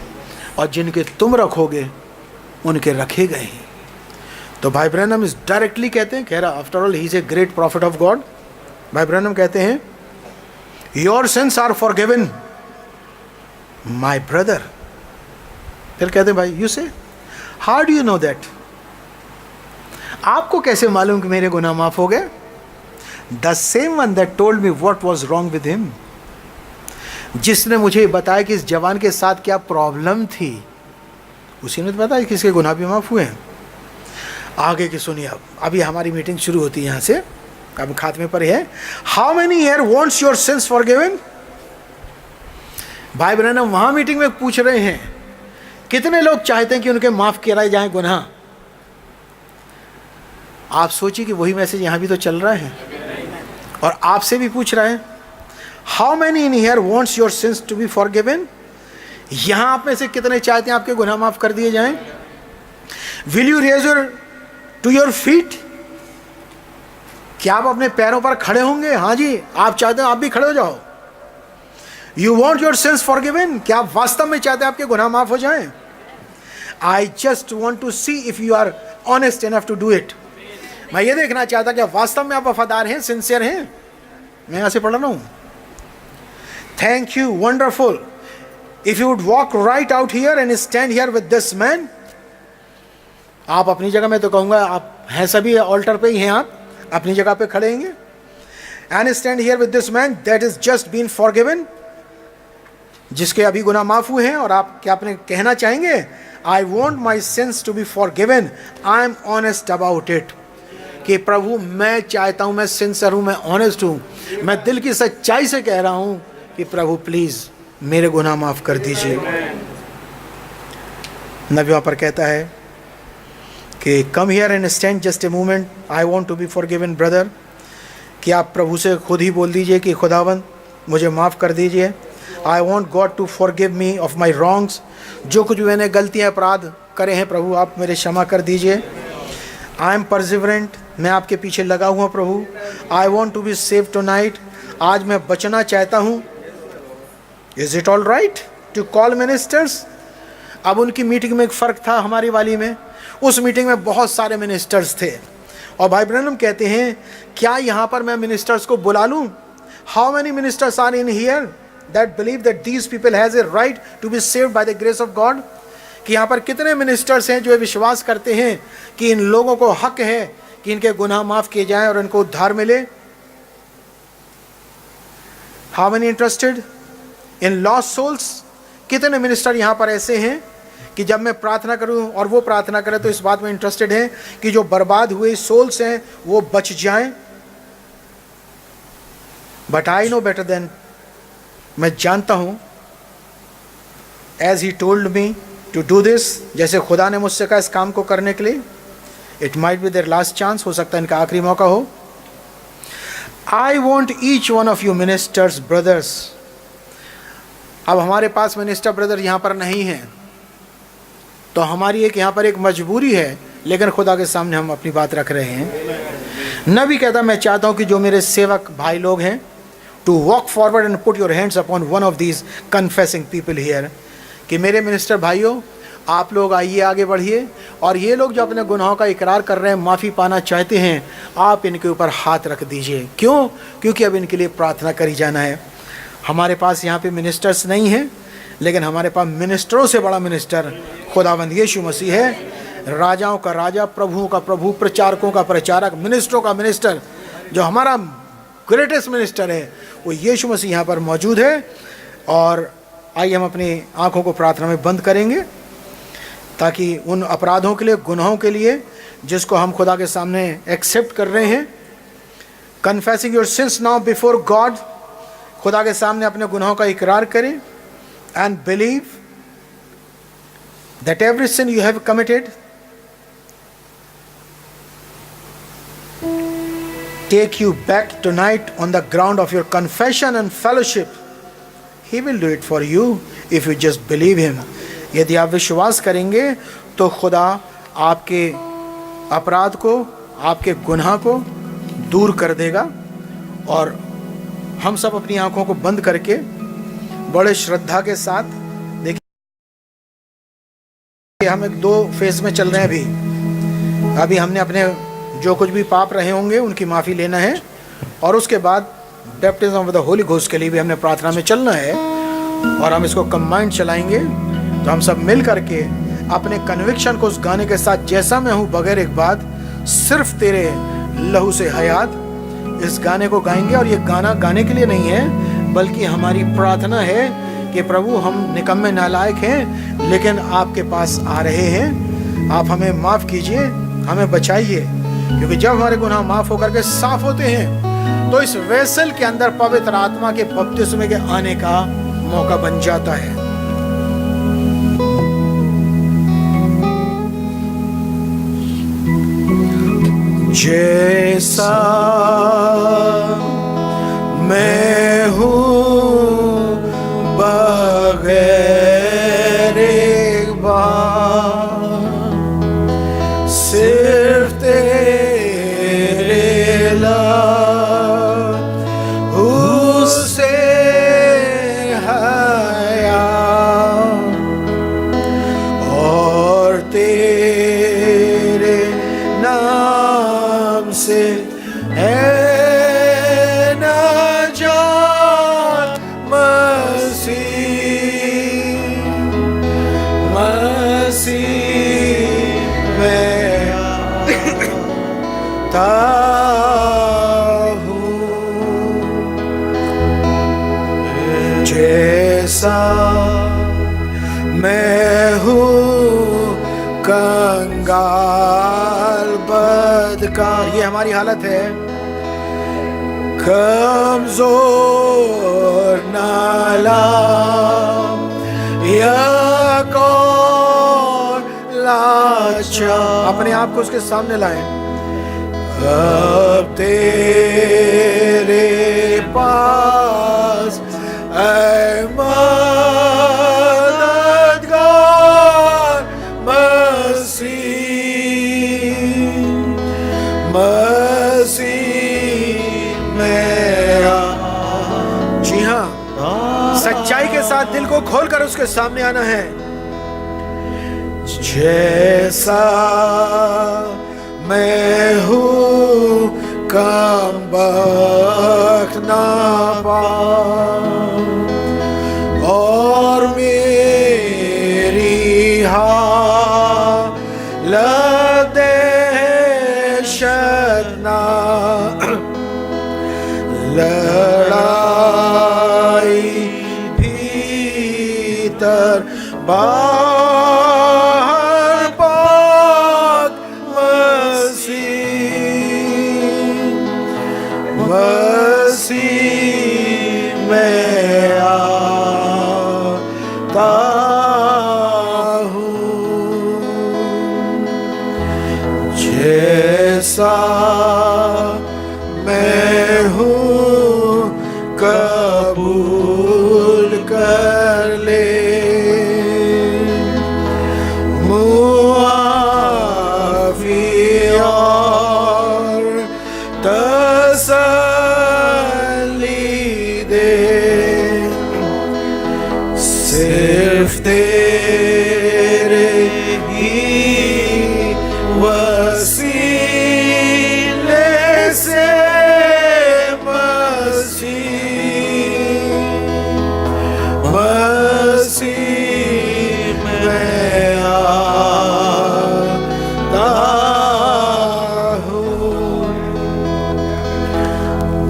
S1: और जिनके तुम रखोगे उनके रखे गए हैं। तो भाई ब्रैनम इस डायरेक्टली कहते हैं, कह रहा after all he is a great prophet of God. भाई ब्रैनम कहते हैं your sins are forgiven my brother. फिर कहते हैं भाई you say how do you know that? आपको कैसे मालूम कि मेरे गुनाह माफ हो गए? The same one that told me what was wrong with him, जिसने मुझे बताया कि इस जवान के साथ क्या प्रॉब्लम थी, उसी ने तो बताया कि इसके गुनाह भी माफ हुए हैं। आगे की सुनिए, अभी हमारी मीटिंग शुरू होती है यहाँ से, अब खात्मे पर है। How many here wants your sins forgiven? भाई बहन वहां मीटिंग में पूछ रहे हैं कितने लोग चाहते हैं कि उनके माफ कराए जाएं गुनाह। आप सोचिए कि वही मैसेज यहां भी तो चल रहा है, और आपसे भी पूछ रहा है how many in here wants your sins to be forgiven? यहां आप में से कितने चाहते हैं आपके गुनाह माफ कर दिए जाएं? Will you raise to your feet? क्या आप अपने पैरों पर खड़े होंगे? हाँ जी, आप चाहते हो आप भी खड़े हो जाओ। You want your sins forgiven? क्या आप वास्तव में चाहते हैं आपके गुनाह माफ हो जाएं? I just want to see if you are honest enough to do it. मैं ये देखना चाहता कि वास्तव में आप वफादार हैं, सिंसियर हैं। मैं यहां से पढ़ रहा हूं। Thank you, wonderful. If you would walk right out here and stand here with this man. आप अपनी जगह में तो कहूंगा आप हैं, सभी ऑल्टर पे ही हैं, आप अपनी जगह पे खड़े हैं। And stand here with this man that is just been forgiven, जिसके अभी गुनाह माफ हुए हैं। और आप क्या अपने कहना चाहेंगे I want my since to be forgiven, I am honest about it. कि प्रभु मैं चाहता हूँ, मैं सिंसियर हूँ, मैं ऑनेस्ट हूँ, मैं दिल की सच्चाई से कह रहा हूँ कि प्रभु प्लीज़ मेरे गुनाह माफ़ कर दीजिए। नबी वहाँ पर कहता है कि come here and stand just a moment, I want to be forgiven brother, कि आप प्रभु से खुद ही बोल दीजिए कि खुदावंद मुझे माफ़ कर दीजिए। I want God to forgive me of my wrongs, जो कुछ भी मैंने गलतियाँ अपराध करे हैं प्रभु आप मेरे क्षमा कर दीजिए। आई एम परसिवरेंट, मैं आपके पीछे लगा हुआ प्रभु। I want to be save tonight, आज मैं बचना चाहता हूँ। Is it all right to call ministers? अब उनकी मीटिंग में एक फ़र्क था हमारी वाली में। उस मीटिंग में बहुत सारे मिनिस्टर्स थे और भाई ब्रैनम कहते हैं क्या यहाँ पर मैं मिनिस्टर्स को बुला लूँ? How many ministers are in here that believe that these people has a right to be saved by the grace of God? कि यहाँ पर कितने मिनिस्टर्स हैं जो विश्वास करते हैं कि इन लोगों को हक है कि इनके गुनाह माफ़ किए जाएं और इनको उद्धार मिले? How many interested in lost souls? कितने मिनिस्टर यहाँ पर ऐसे हैं कि जब मैं प्रार्थना करूं और वो प्रार्थना करें तो इस बात में इंटरेस्टेड हैं कि जो बर्बाद हुए सोल्स हैं वो बच जाएं? But I know better than, मैं जानता हूं, as he told me to do this, जैसे खुदा ने मुझसे कहा इस काम को करने के लिए, it might be their last chance, हो सकता है इनका आखिरी मौका हो। I want each one of you ministers brothers. अब हमारे पास मिनिस्टर ब्रदर यहाँ पर नहीं हैं तो हमारी एक यहाँ पर एक मजबूरी है, लेकिन खुदा के सामने हम अपनी बात रख रहे हैं। नबी कहता मैं चाहता हूँ कि जो मेरे सेवक भाई लोग हैं, to walk forward and put your hands upon one of these confessing people here, कि मेरे मिनिस्टर भाइयों आप लोग आइए आगे बढ़िए और ये लोग जो अपने गुनाहों का इकरार कर रहे हैं, माफ़ी पाना चाहते हैं, आप इनके ऊपर हाथ रख दीजिए। क्यों? क्योंकि अब इनके लिए प्रार्थना करी जाना है। हमारे पास यहाँ पे मिनिस्टर्स नहीं हैं, लेकिन हमारे पास मिनिस्टरों से बड़ा मिनिस्टर खुदावंद यीशु मसीह है। राजाओं का राजा, प्रभुओं का प्रभु, प्रचारकों का प्रचारक, मिनिस्टरों का मिनिस्टर, जो हमारा ग्रेटेस्ट मिनिस्टर है वो यीशु मसीह यहाँ पर मौजूद है। और आइए हम अपनी आँखों को प्रार्थना में बंद करेंगे ताकि उन अपराधों के लिए, गुनाहों के लिए जिसको हम खुदा के सामने एक्सेप्ट कर रहे हैं, confessing your sins now before God, खुदा के सामने अपने गुनाहों का इकरार करें and believe that every sin you have committed, take you back tonight on the ground of your confession and fellowship. He will do it for you if you just believe him. यदि आप विश्वास करेंगे तो खुदा आपके अपराध को, आपके गुनाह को दूर कर देगा। और हम सब अपनी आंखों को बंद करके बड़े श्रद्धा के साथ देखिए, हम एक दो फेज में चल रहे हैं। अभी हमने अपने जो कुछ भी पाप रहे होंगे उनकी माफ़ी लेना है और उसके बाद baptism of the Holi ghost के लिए भी हमने प्रार्थना में चलना है और हम इसको कंबाइंड चलाएंगे। तो हम सब मिल करके अपने कन्विक्शन को उस गाने के साथ, जैसा मैं हूँ बगैर एक बात, सिर्फ तेरे लहू से हयात, इस गाने को गाएंगे। और ये गाना गाने के लिए नहीं है बल्कि हमारी प्रार्थना है कि प्रभु हम निकम्मे नालायक हैं लेकिन आपके पास आ रहे हैं, आप हमें माफ़ कीजिए, हमें बचाइए। क्योंकि जब हमारे गुनाह माफ़ होकर के साफ होते हैं तो इस वेसल के अंदर पवित्र आत्मा के बपतिस्मे के आने का मौका बन जाता है। जैसा मैं हूँ बगैर एक बार, सिर्फ तेरे लहू से हया और तेरे नाम से जैसा मैं हूँ कंगाल बद का, ये हमारी हालत है। कमजोर नाला या कौन लाचार, अपने आप को उसके सामने लाएं। अब तेरे पास ऐ मददगार मसीह मेरा। जी हाँ, सच्चाई के साथ दिल को खोलकर उसके सामने आना है। जैसा मैं हूँ कम वक्त नापाऊं और मेरी हालत दहशत ना, लड़ाई भीतर बाहर पाक मसीह में आता हूँ। जैसा मैं हूँ कबूल कर ले, मुआफ़ी और तसल्ली दे। सिर्फ तेरे ही वसीले से मसीह में आता हूँ।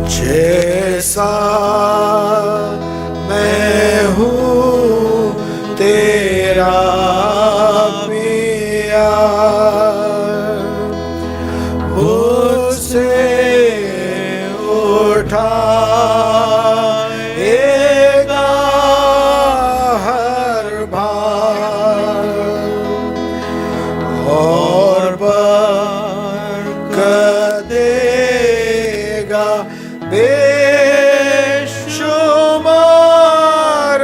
S1: जैसा मैं हूँ तेरा प्यार मुझसे उठाएगा हर भार और बरकत देगा बेशुमार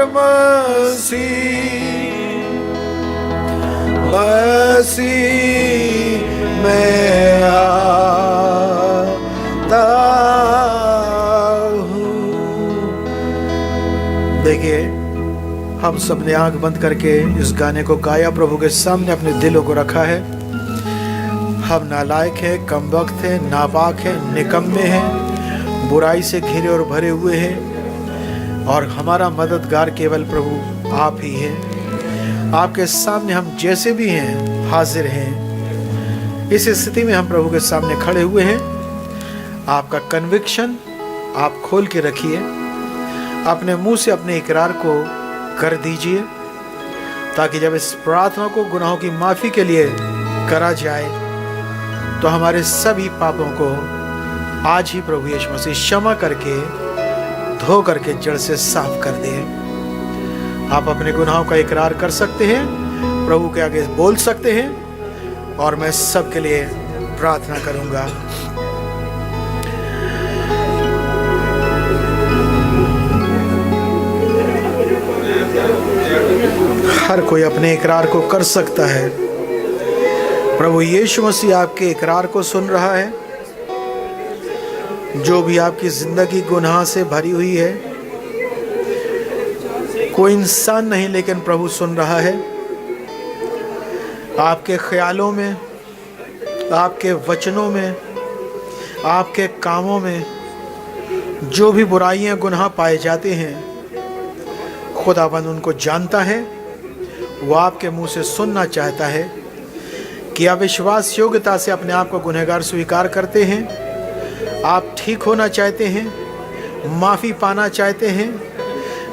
S1: मसीह में आता हूँ। देखिए, हम सब ने आंख बंद करके इस गाने को गाया, प्रभु के सामने अपने दिलों को रखा है। हम नालायक हैं, कमबख्त हैं, नापाक हैं, निकम्मे हैं, बुराई से घिरे और भरे हुए हैं, और हमारा मददगार केवल प्रभु आप ही हैं। आपके सामने हम जैसे भी हैं हाजिर हैं। इस स्थिति में हम प्रभु के सामने खड़े हुए हैं। आपका कन्विक्शन आप खोल के रखिए, अपने मुंह से अपने इकरार को कर दीजिए, ताकि जब इस प्रार्थना को गुनाहों की माफ़ी के लिए करा जाए तो हमारे सभी पापों को आज ही प्रभु यीशु मसीह क्षमा करके धो करके जड़ से साफ कर दे। आप अपने गुनाहों का इकरार कर सकते हैं, प्रभु के आगे बोल सकते हैं, और मैं सबके लिए प्रार्थना करूंगा। हर कोई अपने इकरार को कर सकता है। प्रभु यीशु मसीह आपके इकरार को सुन रहा है। जो भी आपकी जिंदगी गुनाह से भरी हुई है, कोई इंसान नहीं लेकिन प्रभु सुन रहा है। आपके ख्यालों में, आपके वचनों में, आपके कामों में जो भी बुराइयां गुनाह पाए जाते हैं, खुदाबंद उनको जानता है। वो आपके मुंह से सुनना चाहता है कि आप विश्वास योग्यता से अपने आप को गुनहगार स्वीकार करते हैं, आप ठीक होना चाहते हैं, माफ़ी पाना चाहते हैं,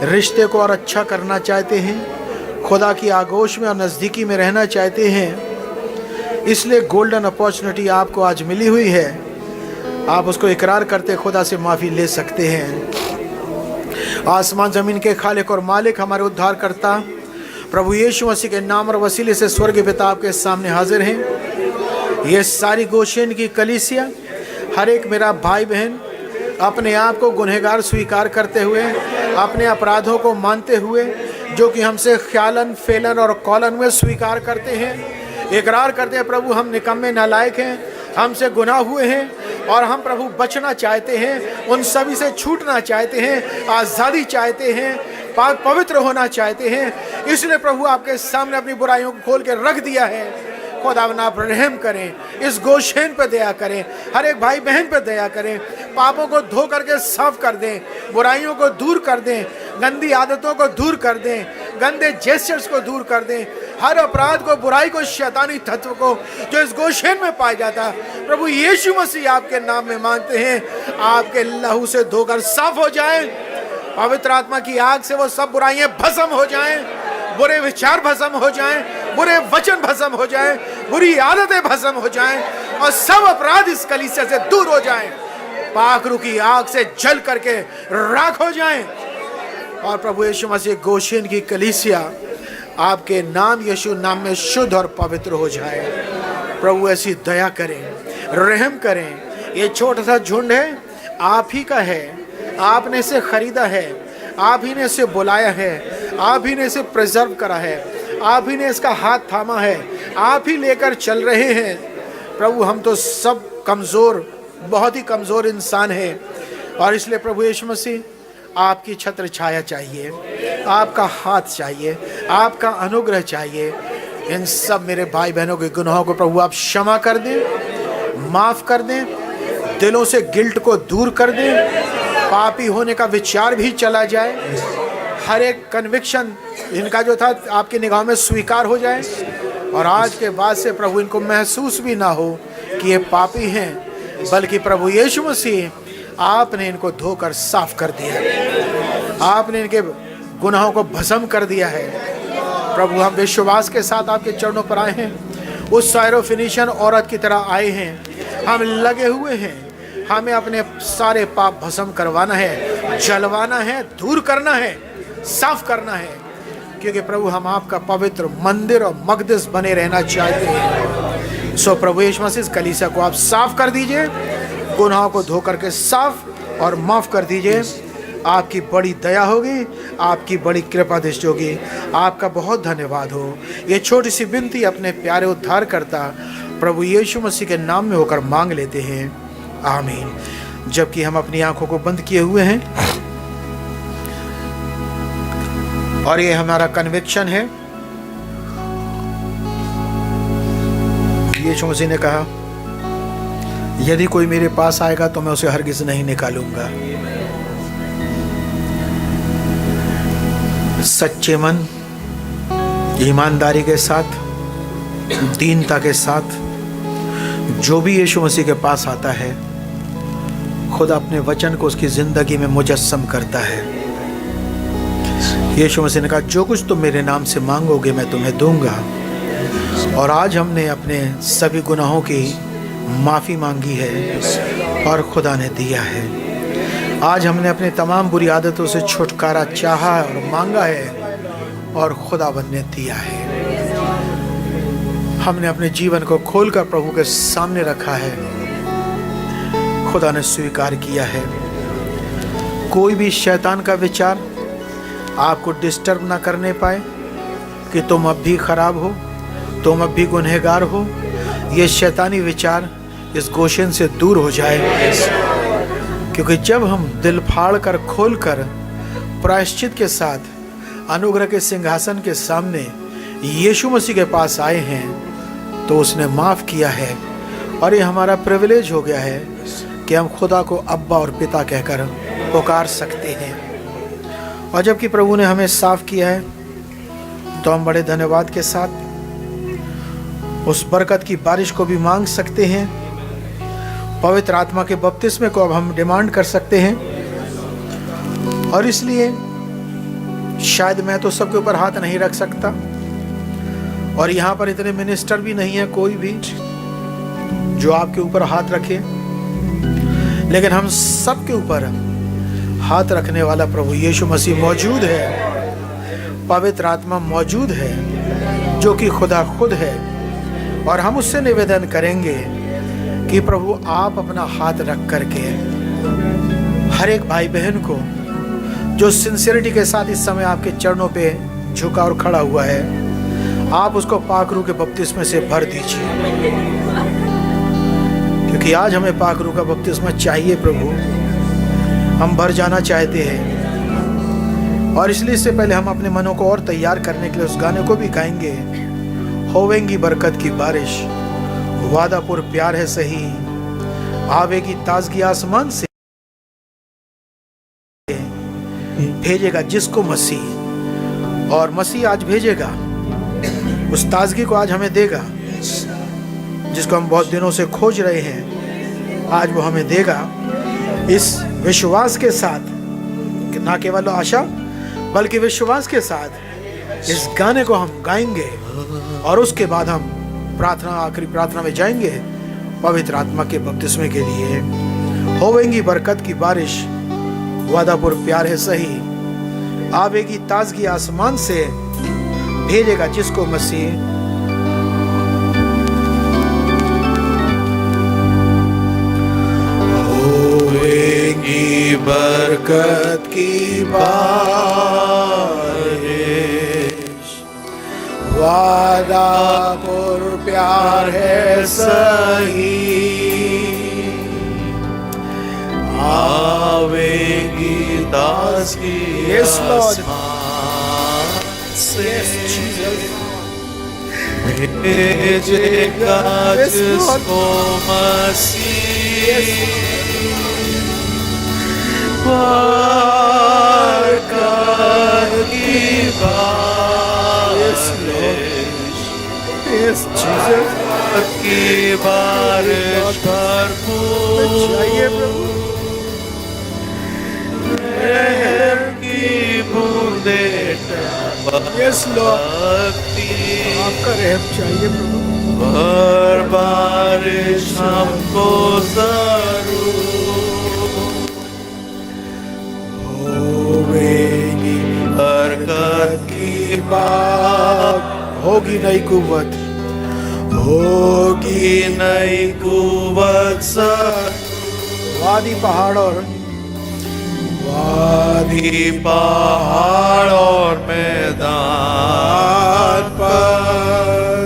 S1: रिश्ते को और अच्छा करना चाहते हैं, खुदा की आगोश में और नज़दीकी में रहना चाहते हैं। इसलिए गोल्डन अपॉर्चुनिटी आपको आज मिली हुई है, आप उसको इकरार करते खुदा से माफ़ी ले सकते हैं। आसमान ज़मीन के खालिक और मालिक, हमारे उद्धार करता प्रभु यीशु मसीह के नाम और वसीले से स्वर्गीय पिता आपके सामने हाजिर हैं। ये सारी गोशेन की कलीसिया, हर एक मेरा भाई बहन अपने आप को गुनहगार स्वीकार करते हुए, अपने अपराधों को मानते हुए, जो कि हमसे ख्यालन फेलन और कौलन में स्वीकार करते हैं, इकरार करते हैं प्रभु हम निकम्मे नालायक हैं, हमसे गुनाह हुए हैं और हम प्रभु बचना चाहते हैं, उन सभी से छूटना चाहते हैं, आज़ादी चाहते हैं, पाक पवित्र होना चाहते हैं। इसलिए प्रभु आपके सामने अपनी बुराइयों को खोल के रख दिया है। खुदावन आप रहम करें, इस गोशेन पे दया करें, हर एक भाई बहन पे दया करें, पापों को धो करके साफ कर दें, बुराइयों को दूर कर दें, गंदी आदतों को दूर कर दें, गंदे जेस्चर्स को दूर कर दें, हर अपराध को, बुराई को, शैतानी तत्व को जो इस गोशेन में पाया जाता, प्रभु यीशु मसीह आपके नाम में मांगते हैं, आपके लहू से धोकर साफ हो जाएं। पवित्र आत्मा की आग से वो सब बुराइयां भस्म हो जाएं, बुरे विचार भस्म हो जाएं, बुरे वचन भस्म हो जाएं, बुरी आदतें भस्म हो जाएं और सब अपराध इस कलीसिया से दूर हो जाएं, पाखरू की आग से जल करके राख हो जाएं। और प्रभु यीशु मसीह गोशेन की कलीसिया आपके नाम यीशु नाम में शुद्ध और पवित्र हो जाए। प्रभु ऐसी दया करें, रहम करें। ये छोटा सा झुंड है, आप ही का है, आपने इसे खरीदा है, आप ही ने इसे बुलाया है, आप ही ने इसे प्रिजर्व करा है, आप ही ने इसका हाथ थामा है, आप ही लेकर चल रहे हैं। प्रभु हम तो सब कमज़ोर, बहुत ही कमज़ोर इंसान हैं और इसलिए प्रभु यीशु मसीह आपकी छत्र छाया चाहिए, आपका हाथ चाहिए, आपका अनुग्रह चाहिए। इन सब मेरे भाई बहनों के गुनाहों को प्रभु आप क्षमा कर दें, माफ़ कर दें, दिलों से गिल्ट को दूर कर दें, पापी होने का विचार भी चला जाए, हर एक कन्विक्शन इनका जो था आपकी निगाह में स्वीकार हो जाए और आज के बाद से प्रभु इनको महसूस भी ना हो कि ये पापी हैं, बल्कि प्रभु यीशु मसीह आपने इनको धोकर साफ कर दिया, आपने इनके गुनाहों को भस्म कर दिया है। प्रभु हम विश्वास के साथ आपके चरणों पर आए हैं, उस सायरोफिनिशियन औरत की तरह आए हैं, हम लगे हुए हैं, हमें अपने सारे पाप भस्म करवाना है, जलवाना है, दूर करना है, साफ करना है, क्योंकि प्रभु हम आपका पवित्र मंदिर और मकदस बने रहना चाहते हैं। सो प्रभु यीशु मसीह इस कलीसिया को आप साफ कर दीजिए, गुनाहों को धो करके साफ और माफ़ कर दीजिए। आपकी बड़ी दया होगी, आपकी बड़ी कृपा दृष्टि होगी। आपका बहुत धन्यवाद हो। ये छोटी सी विनती अपने प्यारे उद्धारकर्ता प्रभु यीशु मसीह के नाम में होकर मांग लेते हैं, आमीन। जबकि हम अपनी आंखों को बंद किए हुए हैं और ये हमारा कन्विक्शन है। यीशु मसीह ने कहा, यदि कोई मेरे पास आएगा तो मैं उसे हरगिज़ नहीं निकालूंगा। सच्चे मन, ईमानदारी के साथ, दीनता के साथ जो भी यीशु मसीह के पास आता है, खुद अपने वचन को उसकी ज़िंदगी में मुजस्सम करता है। यीशु मसीह ने कहा, जो कुछ तुम मेरे नाम से मांगोगे मैं तुम्हें दूंगा। और आज हमने अपने सभी गुनाहों की माफ़ी मांगी है और खुदा ने दिया है। आज हमने अपने तमाम बुरी आदतों से छुटकारा चाहा और मांगा है और खुदावंद ने दिया है। हमने अपने जीवन को खोलकर प्रभु के सामने रखा है, खुदा ने स्वीकार किया है। कोई भी शैतान का विचार आपको डिस्टर्ब ना करने पाए कि तुम अब भी खराब हो, तुम अब भी गुनहगार हो। ये शैतानी विचार इस गोशेन से दूर हो जाए, क्योंकि जब हम दिल फाड़ कर खोल कर प्रायश्चित के साथ अनुग्रह के सिंहासन के सामने यीशु मसीह के पास आए हैं तो उसने माफ़ किया है। और ये हमारा प्रिविलेज हो गया है कि हम खुदा को अब्बा और पिता कहकर पुकार सकते हैं। और जबकि प्रभु ने हमें साफ़ किया है तो हम बड़े धन्यवाद के साथ उस बरकत की बारिश को भी मांग सकते हैं। पवित्र आत्मा के बपतिस्मे को अब हम डिमांड कर सकते हैं। और इसलिए शायद मैं तो सबके ऊपर हाथ नहीं रख सकता, और यहाँ पर इतने मिनिस्टर भी नहीं है कोई भी जो आपके ऊपर हाथ रखे, लेकिन हम सबके ऊपर हाथ रखने वाला प्रभु यीशु मसीह मौजूद है। पवित्र आत्मा मौजूद है जो कि खुदा खुद है। और हम उससे निवेदन करेंगे कि प्रभु आप अपना हाथ रख करके हर एक भाई बहन को जो सिंसियरिटी के साथ इस समय आपके चरणों पे झुका और खड़ा हुआ है, आप उसको पाक रूह के बपतिस्मे से भर दीजिए, क्योंकि आज हमें पाक रूह का बपतिस्मा चाहिए प्रभु। हम भर जाना चाहते हैं और इसलिए इससे पहले हम अपने मनों को और तैयार करने के लिए उस गाने को भी गाएंगे। होवेंगी बरकत की बारिश, वादापुर प्यार है सही, आवेगी ताजगी आसमान से, भेजेगा जिसको मसीह, और मसीह आज भेजेगा उस ताजगी को, आज हमें देगा जिसको हम बहुत दिनों से खोज रहे हैं। आज वो हमें देगा इस विश्वास के साथ कि ना केवल आशा बल्कि विश्वास के साथ इस गाने को हम गाएंगे और उसके बाद हम प्रार्थना, आखिरी प्रार्थना में जाएंगे पवित्र आत्मा के बपतिस्मे के लिए। होवेंगी बरकत की बारिश, वादापुर प्यार है सही, आवेगी ताजगी आसमान से, भेजेगा जिसको मसीह। होवेगी बरकत की बारिश, वादापुर प्यार है सही, आवेगी ताजगी आसमान से, भेजेगा जिसको मसीह, बरकत की बारिश, की बारिश भरपूर की बूंदे टपकती, आपका रहम चाहिए प्रभु। हर बारिश हमको जरूर, होवेगी बरकत की बात, होगी नई कुव्वत, होगी नई कुव्वत, वादी पहाड़ और मैदान पर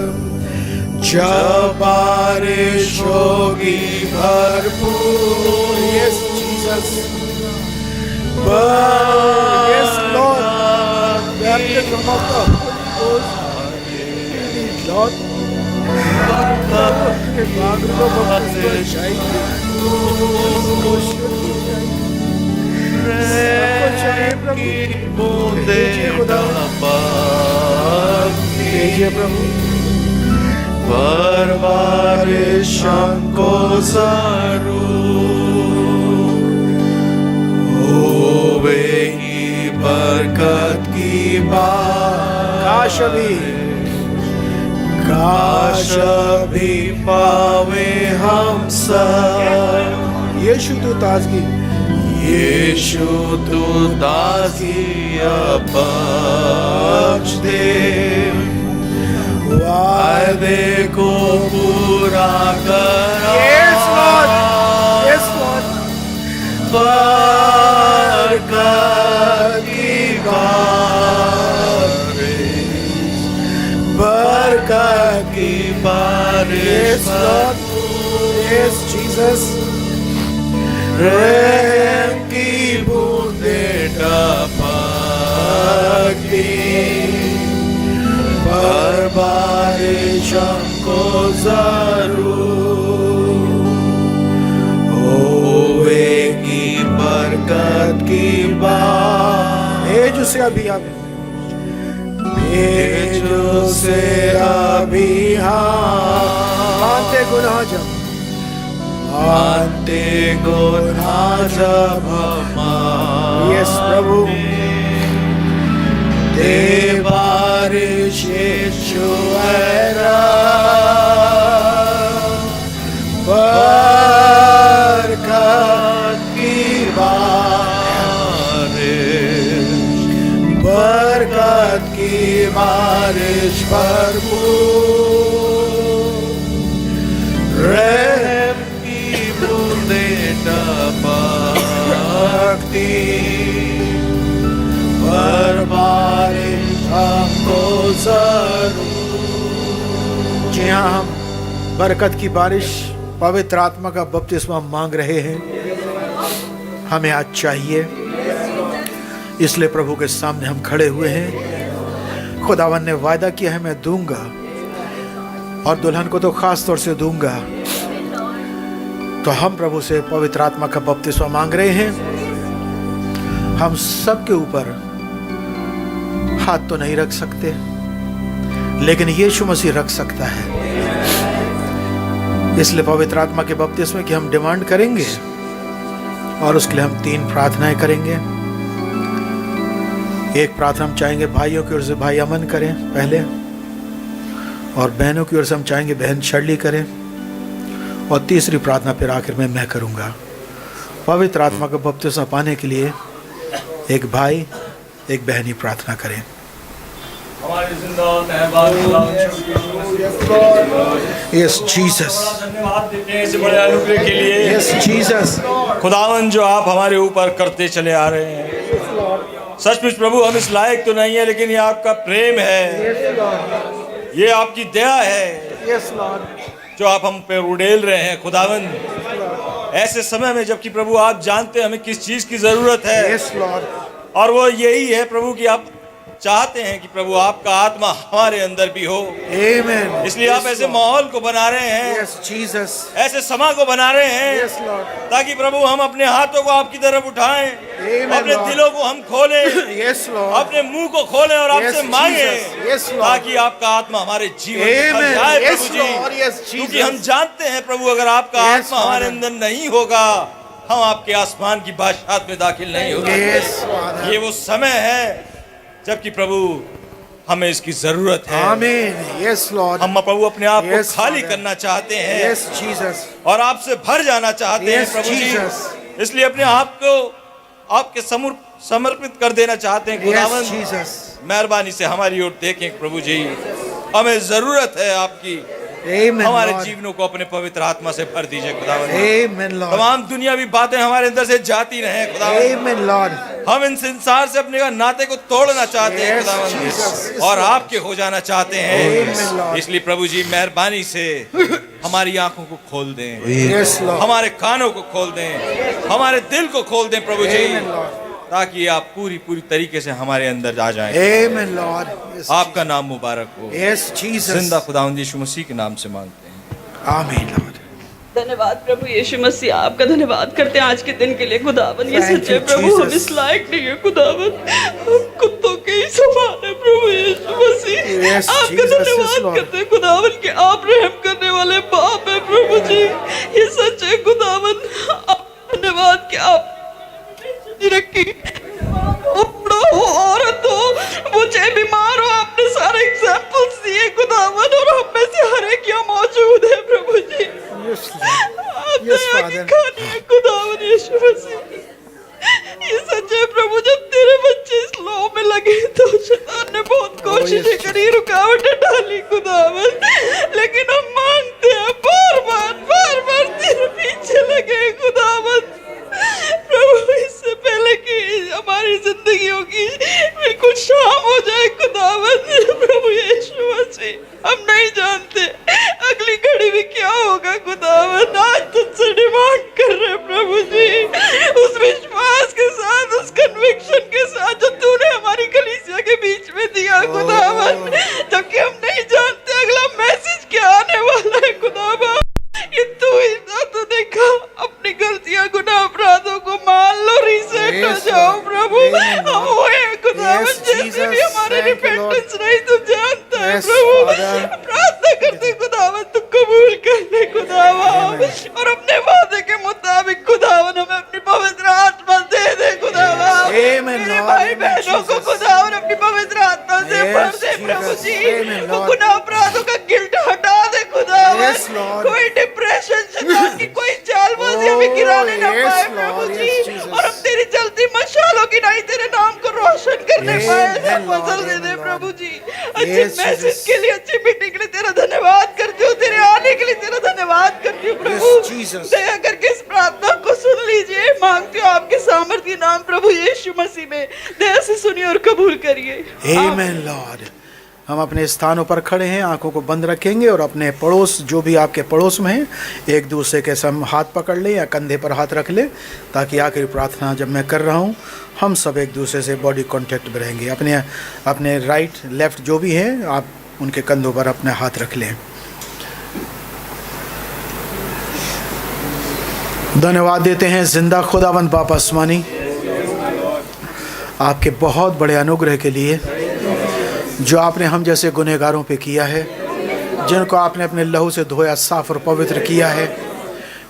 S1: जब बारिश होगी भरपूर, yes Jesus, yes Lord, baptism of the Lord, के बाद को बपतिस्मा चाहिए, की बूंदे टपकती, प्रभु पर बारिश हमको जरूर, होवेगी बरकत की बात, काश अभी पावे हम सब, यीशु तू ताजगी, यीशु तू ताजगी बख्श दे, वादे को पूरा कर, यस लॉर्ड, यस लॉर्ड, बरकत की बारिश, बरकत की बारिश, यस जीसस, रहम की बूंदे टपकती, पर बारिश हमको जरूर, होवेगी बरकत की बात, भेज उसे अभी, आप भेज उसे अभी, मानते गुनाह जब, मानते गुनाह जब हमारे, यस प्रभु, दे बारिश यीशु मेरा बरकत की बारिश भरपूर रहम की बूंदें टपकती पर बारिश हमको जरूर। जी हाँ, हम बरकत की बारिश पवित्र आत्मा का बपतिस्मा मांग रहे हैं। हमें आज चाहिए, इसलिए प्रभु के सामने हम खड़े हुए हैं। खुदावन ने वायदा किया है मैं दूंगा, और दुल्हन को तो खास तौर से दूंगा। तो हम प्रभु से पवित्र आत्मा का बपतिस्मा मांग रहे हैं। हम सबके ऊपर हाथ तो नहीं रख सकते, लेकिन यीशु मसीह रख सकता है। इसलिए पवित्र आत्मा के बपतिस्मे की हम डिमांड करेंगे, और उसके लिए हम 3 प्रार्थनाएं करेंगे। एक प्रार्थना हम चाहेंगे भाइयों की ओर से भाई अमन करें पहले, और बहनों की ओर से हम चाहेंगे बहन शर्ली करें, और तीसरी प्रार्थना फिर आखिर में मैं करूंगा। पवित्र आत्मा का बपतिस्मा पाने के लिए एक भाई एक बहन ही प्रार्थना करें। यस जीसस,
S2: धन्यवाद देते हैं इस बड़े अनुग्रह के लिए।
S1: यस जीसस,
S2: खुदावन जो आप हमारे ऊपर करते चले आ रहे हैं, सचमुच प्रभु हम इस लायक तो नहीं है, लेकिन ये आपका प्रेम है, ये आपकी दया है जो आप हम पे उड़ेल रहे हैं। खुदावन ऐसे समय में जबकि प्रभु आप जानते हैं हमें किस चीज की जरूरत है, और वो यही है प्रभु कि आप चाहते हैं कि प्रभु आपका आत्मा हमारे अंदर भी हो।
S1: आमीन।
S2: इसलिए आप ऐसे माहौल को बना रहे हैं,
S1: यस जीसस,
S2: ऐसे समय को बना रहे हैं, ताकि प्रभु हम अपने हाथों को आपकी तरफ उठाएं, अपने दिलों को हम खोलें, अपने मुंह को खोलें और आपसे मांगें, ताकि आपका आत्मा हमारे जीवन में भर जाए प्रभु जी। क्योंकि हम जानते हैं प्रभु अगर आपका आत्मा हमारे अंदर नहीं होगा, हम आपके आसमान की बादशाहत में दाखिल नहीं होंगे। ये वो समय है जबकि प्रभु हमें इसकी जरूरत है।
S1: आमीन। यस लॉर्ड,
S2: हम प्रभु अपने आप को खाली करना चाहते हैं,
S1: यस जीसस,
S2: और आपसे भर जाना चाहते हैं प्रभु जी। इसलिए अपने आप को आपके समर्पित कर देना चाहते हैं। खुदावंद मेहरबानी से हमारी ओर देखें प्रभु जी, हमें जरूरत है आपकी। हमारे जीवनों को अपने पवित्र आत्मा से भर दीजिए खुदावंद। तमाम दुनियावी बातें हमारे अंदर से जाती रहे खुदावंद। हम इन संसार से अपने नाते को तोड़ना चाहते हैं खुदावंद, और आपके हो जाना चाहते हैं। इसलिए प्रभु जी मेहरबानी से हमारी आंखों को खोल दें, हमारे कानों को खोल दें, हमारे दिल को खोल दें प्रभु जी, ताकि आप पूरी तरीके से हमारे अंदर आ जाएं।
S1: आमीन लॉर्ड,
S2: आपका नाम मुबारक हो।
S1: यस जीसस,
S2: जिंदा खुदावंद यीशु मसीह के नाम से मांगते हैं,
S1: आमीन लॉर्ड।
S3: धन्यवाद प्रभु यीशु मसीह, आपका धन्यवाद करते हैं आज के दिन के लिए खुदावन। ये सच्चे प्रभु हम इस लायक नहीं है खुदावन, हम कुत्तों के ही समान है प्रभु यीशु मसीह। आपका धन्यवाद करते हैं खुदावन कि आप रहम करने वाले बाप है प्रभु जी। ये सच्चे खुदावन, धन्यवाद कि आप रखी हो, औरत हो, मुझे बीमार हो, आपने सारे एग्जाम्पल्स दिए खुदावन, और हम में से हर एक यहाँ मौजूद है प्रभु जी। आपने खानी है खुदावन यीशु मसीह। ये सच्चे प्रभु, जब तेरे बच्चे इस लौ में लगे तो शैतान ने बहुत कोशिशें करी, रुकावटें डाली खुदावन, लेकिन हम मांगते हैं बार बार तेरे पीछे लगे खुदावन। प्रभु इससे पहले कि हमारी जिंदगियों की बिल्कुल शाम हो जाए खुदावन, प्रभु यीशु मसीह, हम नहीं जानते अगली घड़ी में क्या होगा खुदावन। आज तुझसे डिमांड कर रहे प्रभु जी, उस विश्वास के साथ, उस कन्विक्शन के साथ जो तूने हमारी कलीसिया के बीच में दिया खुदावन, जबकि हम नहीं जानते अगला मैसेज क्या आने वाला है खुदावन। ये तू ही तो देखा, अपनी गलतियां गुनाह अपराधों को मान लो, रीसेट हो जाओ प्रभु। हम वो है खुदावन, जैसे भी हमारे रिपेंटेंस नहीं तू जानता है प्रभु। प्रार्थना करते खुदावन, तू कबूल कर ले खुदावन, और अपने वादे के मुताबिक खुदावन हमें अपनी पवित्र आत्मा दे दे खुदावन। मेरे भाई बहनों को खुदावन अपनी पवित्र आत्मा से भर दे प्रभु जी। वो गुनाह कहने पाए ऐसा फसल दे दे प्रभु जी। अच्छे मैसेज के लिए, अच्छी मीटिंग के लिए तेरा धन्यवाद करती हूँ, तेरे आने के लिए तेरा धन्यवाद करती हूँ प्रभु। दया करके इस प्रार्थना को सुन लीजिए, मांगती हूँ आपके सामर्थ्य नाम प्रभु यीशु मसीह में, दया से सुनिए और कबूल करिए।
S1: आमीन लॉर्ड। हम अपने स्थानों पर खड़े हैं, आंखों को बंद रखेंगे और अपने पड़ोस, जो भी आपके पड़ोस में हैं, एक दूसरे के सम हाथ पकड़ ले या कंधे पर हाथ रख ले, ताकि आखिरी प्रार्थना जब मैं कर रहा हूं हम सब एक दूसरे से बॉडी कांटेक्ट में रहेंगे। अपने राइट लेफ्ट जो भी हैं, आप उनके कंधों पर अपने हाथ रख लें। धन्यवाद देते हैं जिंदा खुदावंद बाप आसमानी, आपके बहुत बड़े अनुग्रह के लिए जो आपने हम जैसे गुनहगारों पे किया है, जिनको आपने अपने लहू से धोया, साफ और पवित्र किया है।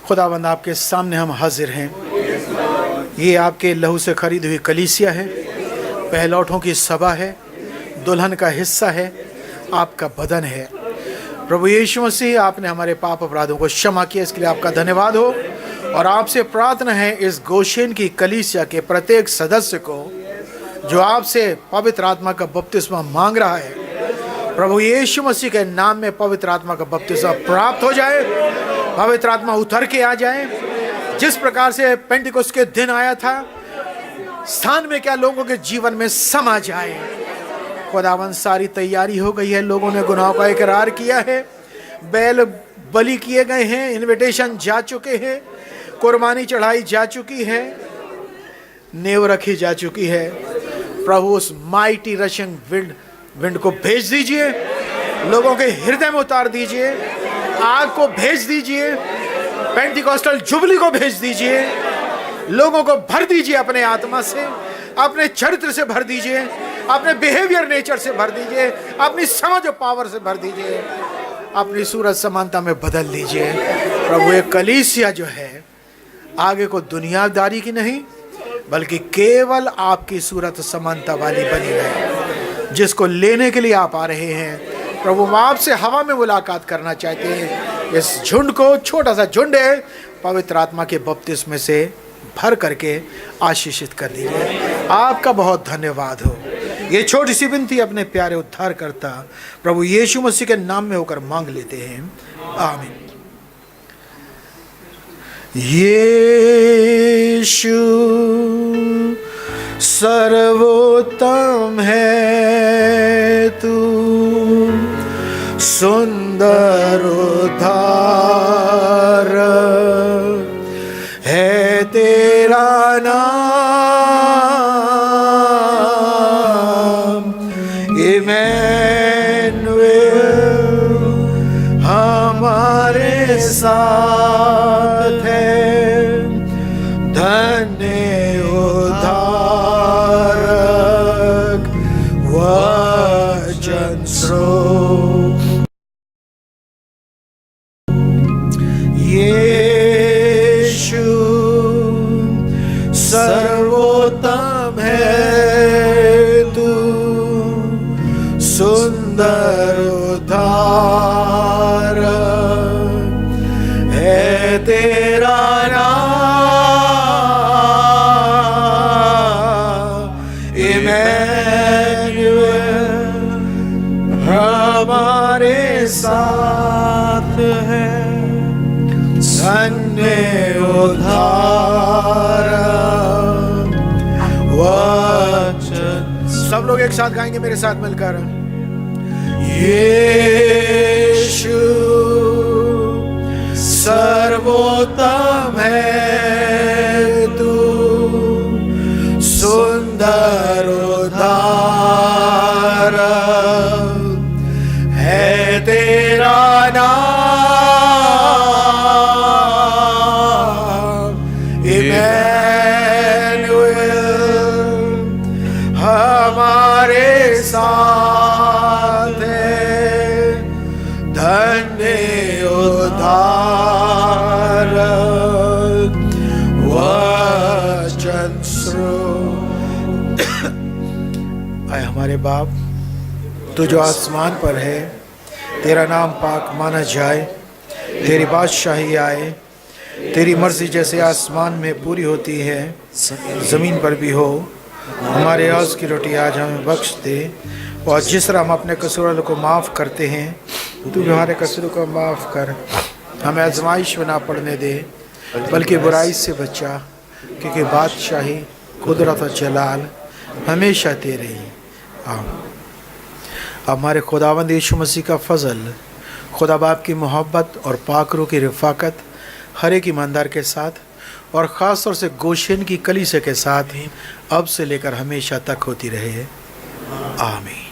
S1: खुदावंद आपके सामने हम हाजिर हैं। ये आपके लहू से खरीदी हुई कलीसिया है, पहलौठों की सभा है, दुल्हन का हिस्सा है, आपका बदन है। प्रभु यीशु मसीह, आपने हमारे पाप अपराधों को क्षमा किया, इसके लिए आपका धन्यवाद हो। और आपसे प्रार्थना है इस गोशेन की कलीसिया के प्रत्येक सदस्य को जो आपसे पवित्र आत्मा का बपतिस्मा मांग रहा है, प्रभु यीशु मसीह के नाम में पवित्र आत्मा का बपतिस्मा प्राप्त हो जाए, पवित्र आत्मा उतर के आ जाए। जिस प्रकार से पेंटिकोस्ट के दिन आया था, स्थान में क्या लोगों के जीवन में समा जाए। खुदावन, सारी तैयारी हो गई है, लोगों ने गुनाहों का इकरार किया है, बैल बलि किए गए हैं, इनविटेशन जा चुके हैं, कुर्बानी चढ़ाई जा चुकी है, नेव रखी जा चुकी है। प्रभु उस माइटी रशिंग विंड को भेज दीजिए, लोगों के हृदय में उतार दीजिए, आग को भेज दीजिए, पेंटिकॉस्टल जुबली को भेज दीजिए, लोगों को भर दीजिए अपने आत्मा से, अपने चरित्र से भर दीजिए, अपने बिहेवियर नेचर से भर दीजिए, अपनी समझ और पावर से भर दीजिए, अपनी सूरत समानता में बदल लीजिए। प्रभु एक कलीसिया जो है आगे को दुनियादारी की नहीं बल्कि केवल आपकी सूरत समानता वाली बनी रहे, जिसको लेने के लिए आप आ रहे हैं। प्रभु, आपसे हवा में मुलाकात करना चाहते हैं। इस झुंड को, छोटा सा झुंड है, पवित्र आत्मा के बपतिस्मे से भर करके आशीषित कर दीजिए। आपका बहुत धन्यवाद हो। ये छोटी सी विनती अपने प्यारे उद्धारकर्ता प्रभु यीशु मसीह के नाम में होकर मांग लेते हैं, आमीन। यीशु सर्वोत्तम है तू, सुंदर उद्धार है तेरा नाम, इमैनुएल हमारे साथ है, धन्य उद्धारक वचन स्रोत। यीशु सर्वोत्तम है तू, सुंदर उद्धार है तेरा नाम, इमैनुएल हमारे साथ है, धन्य उद्धारक वचन। सब लोग एक साथ गाएंगे मेरे साथ मिलकर। यीशु सर्वोत्तम है तू, सुंदर उद्धार है तेरा नाम, इमैनुएल हमारे साथ है, धन्य उद्धारक वचन स्रोत। आए हमारे बाप, तू जो आसमान पर है, तेरा नाम पाक माना जाए, तेरी बादशाही आए, तेरी मर्जी जैसे आसमान में पूरी होती है ज़मीन पर भी हो। हमारे आज की रोटी आज हमें बख्श दे, और जिस तरह हम अपने कसूरों को माफ़ करते हैं, तू भी हमारे कसूरों को माफ़ कर। हमें आजमाइश में ना पड़ने दे, बल्कि बुराई से बचा, क्योंकि बादशाही, कुदरत और जलाल हमेशा तेरे ही। आमीन। हमारे खुदावंद यीशु मसीह का फजल, खुदा बाप की मोहब्बत और पाक रूह की रफ़ाकत हर एक ईमानदार के साथ, और ख़ास तौर से गोशेन की कलीसिया के साथ ही अब से लेकर हमेशा तक होती रहे। आमीन।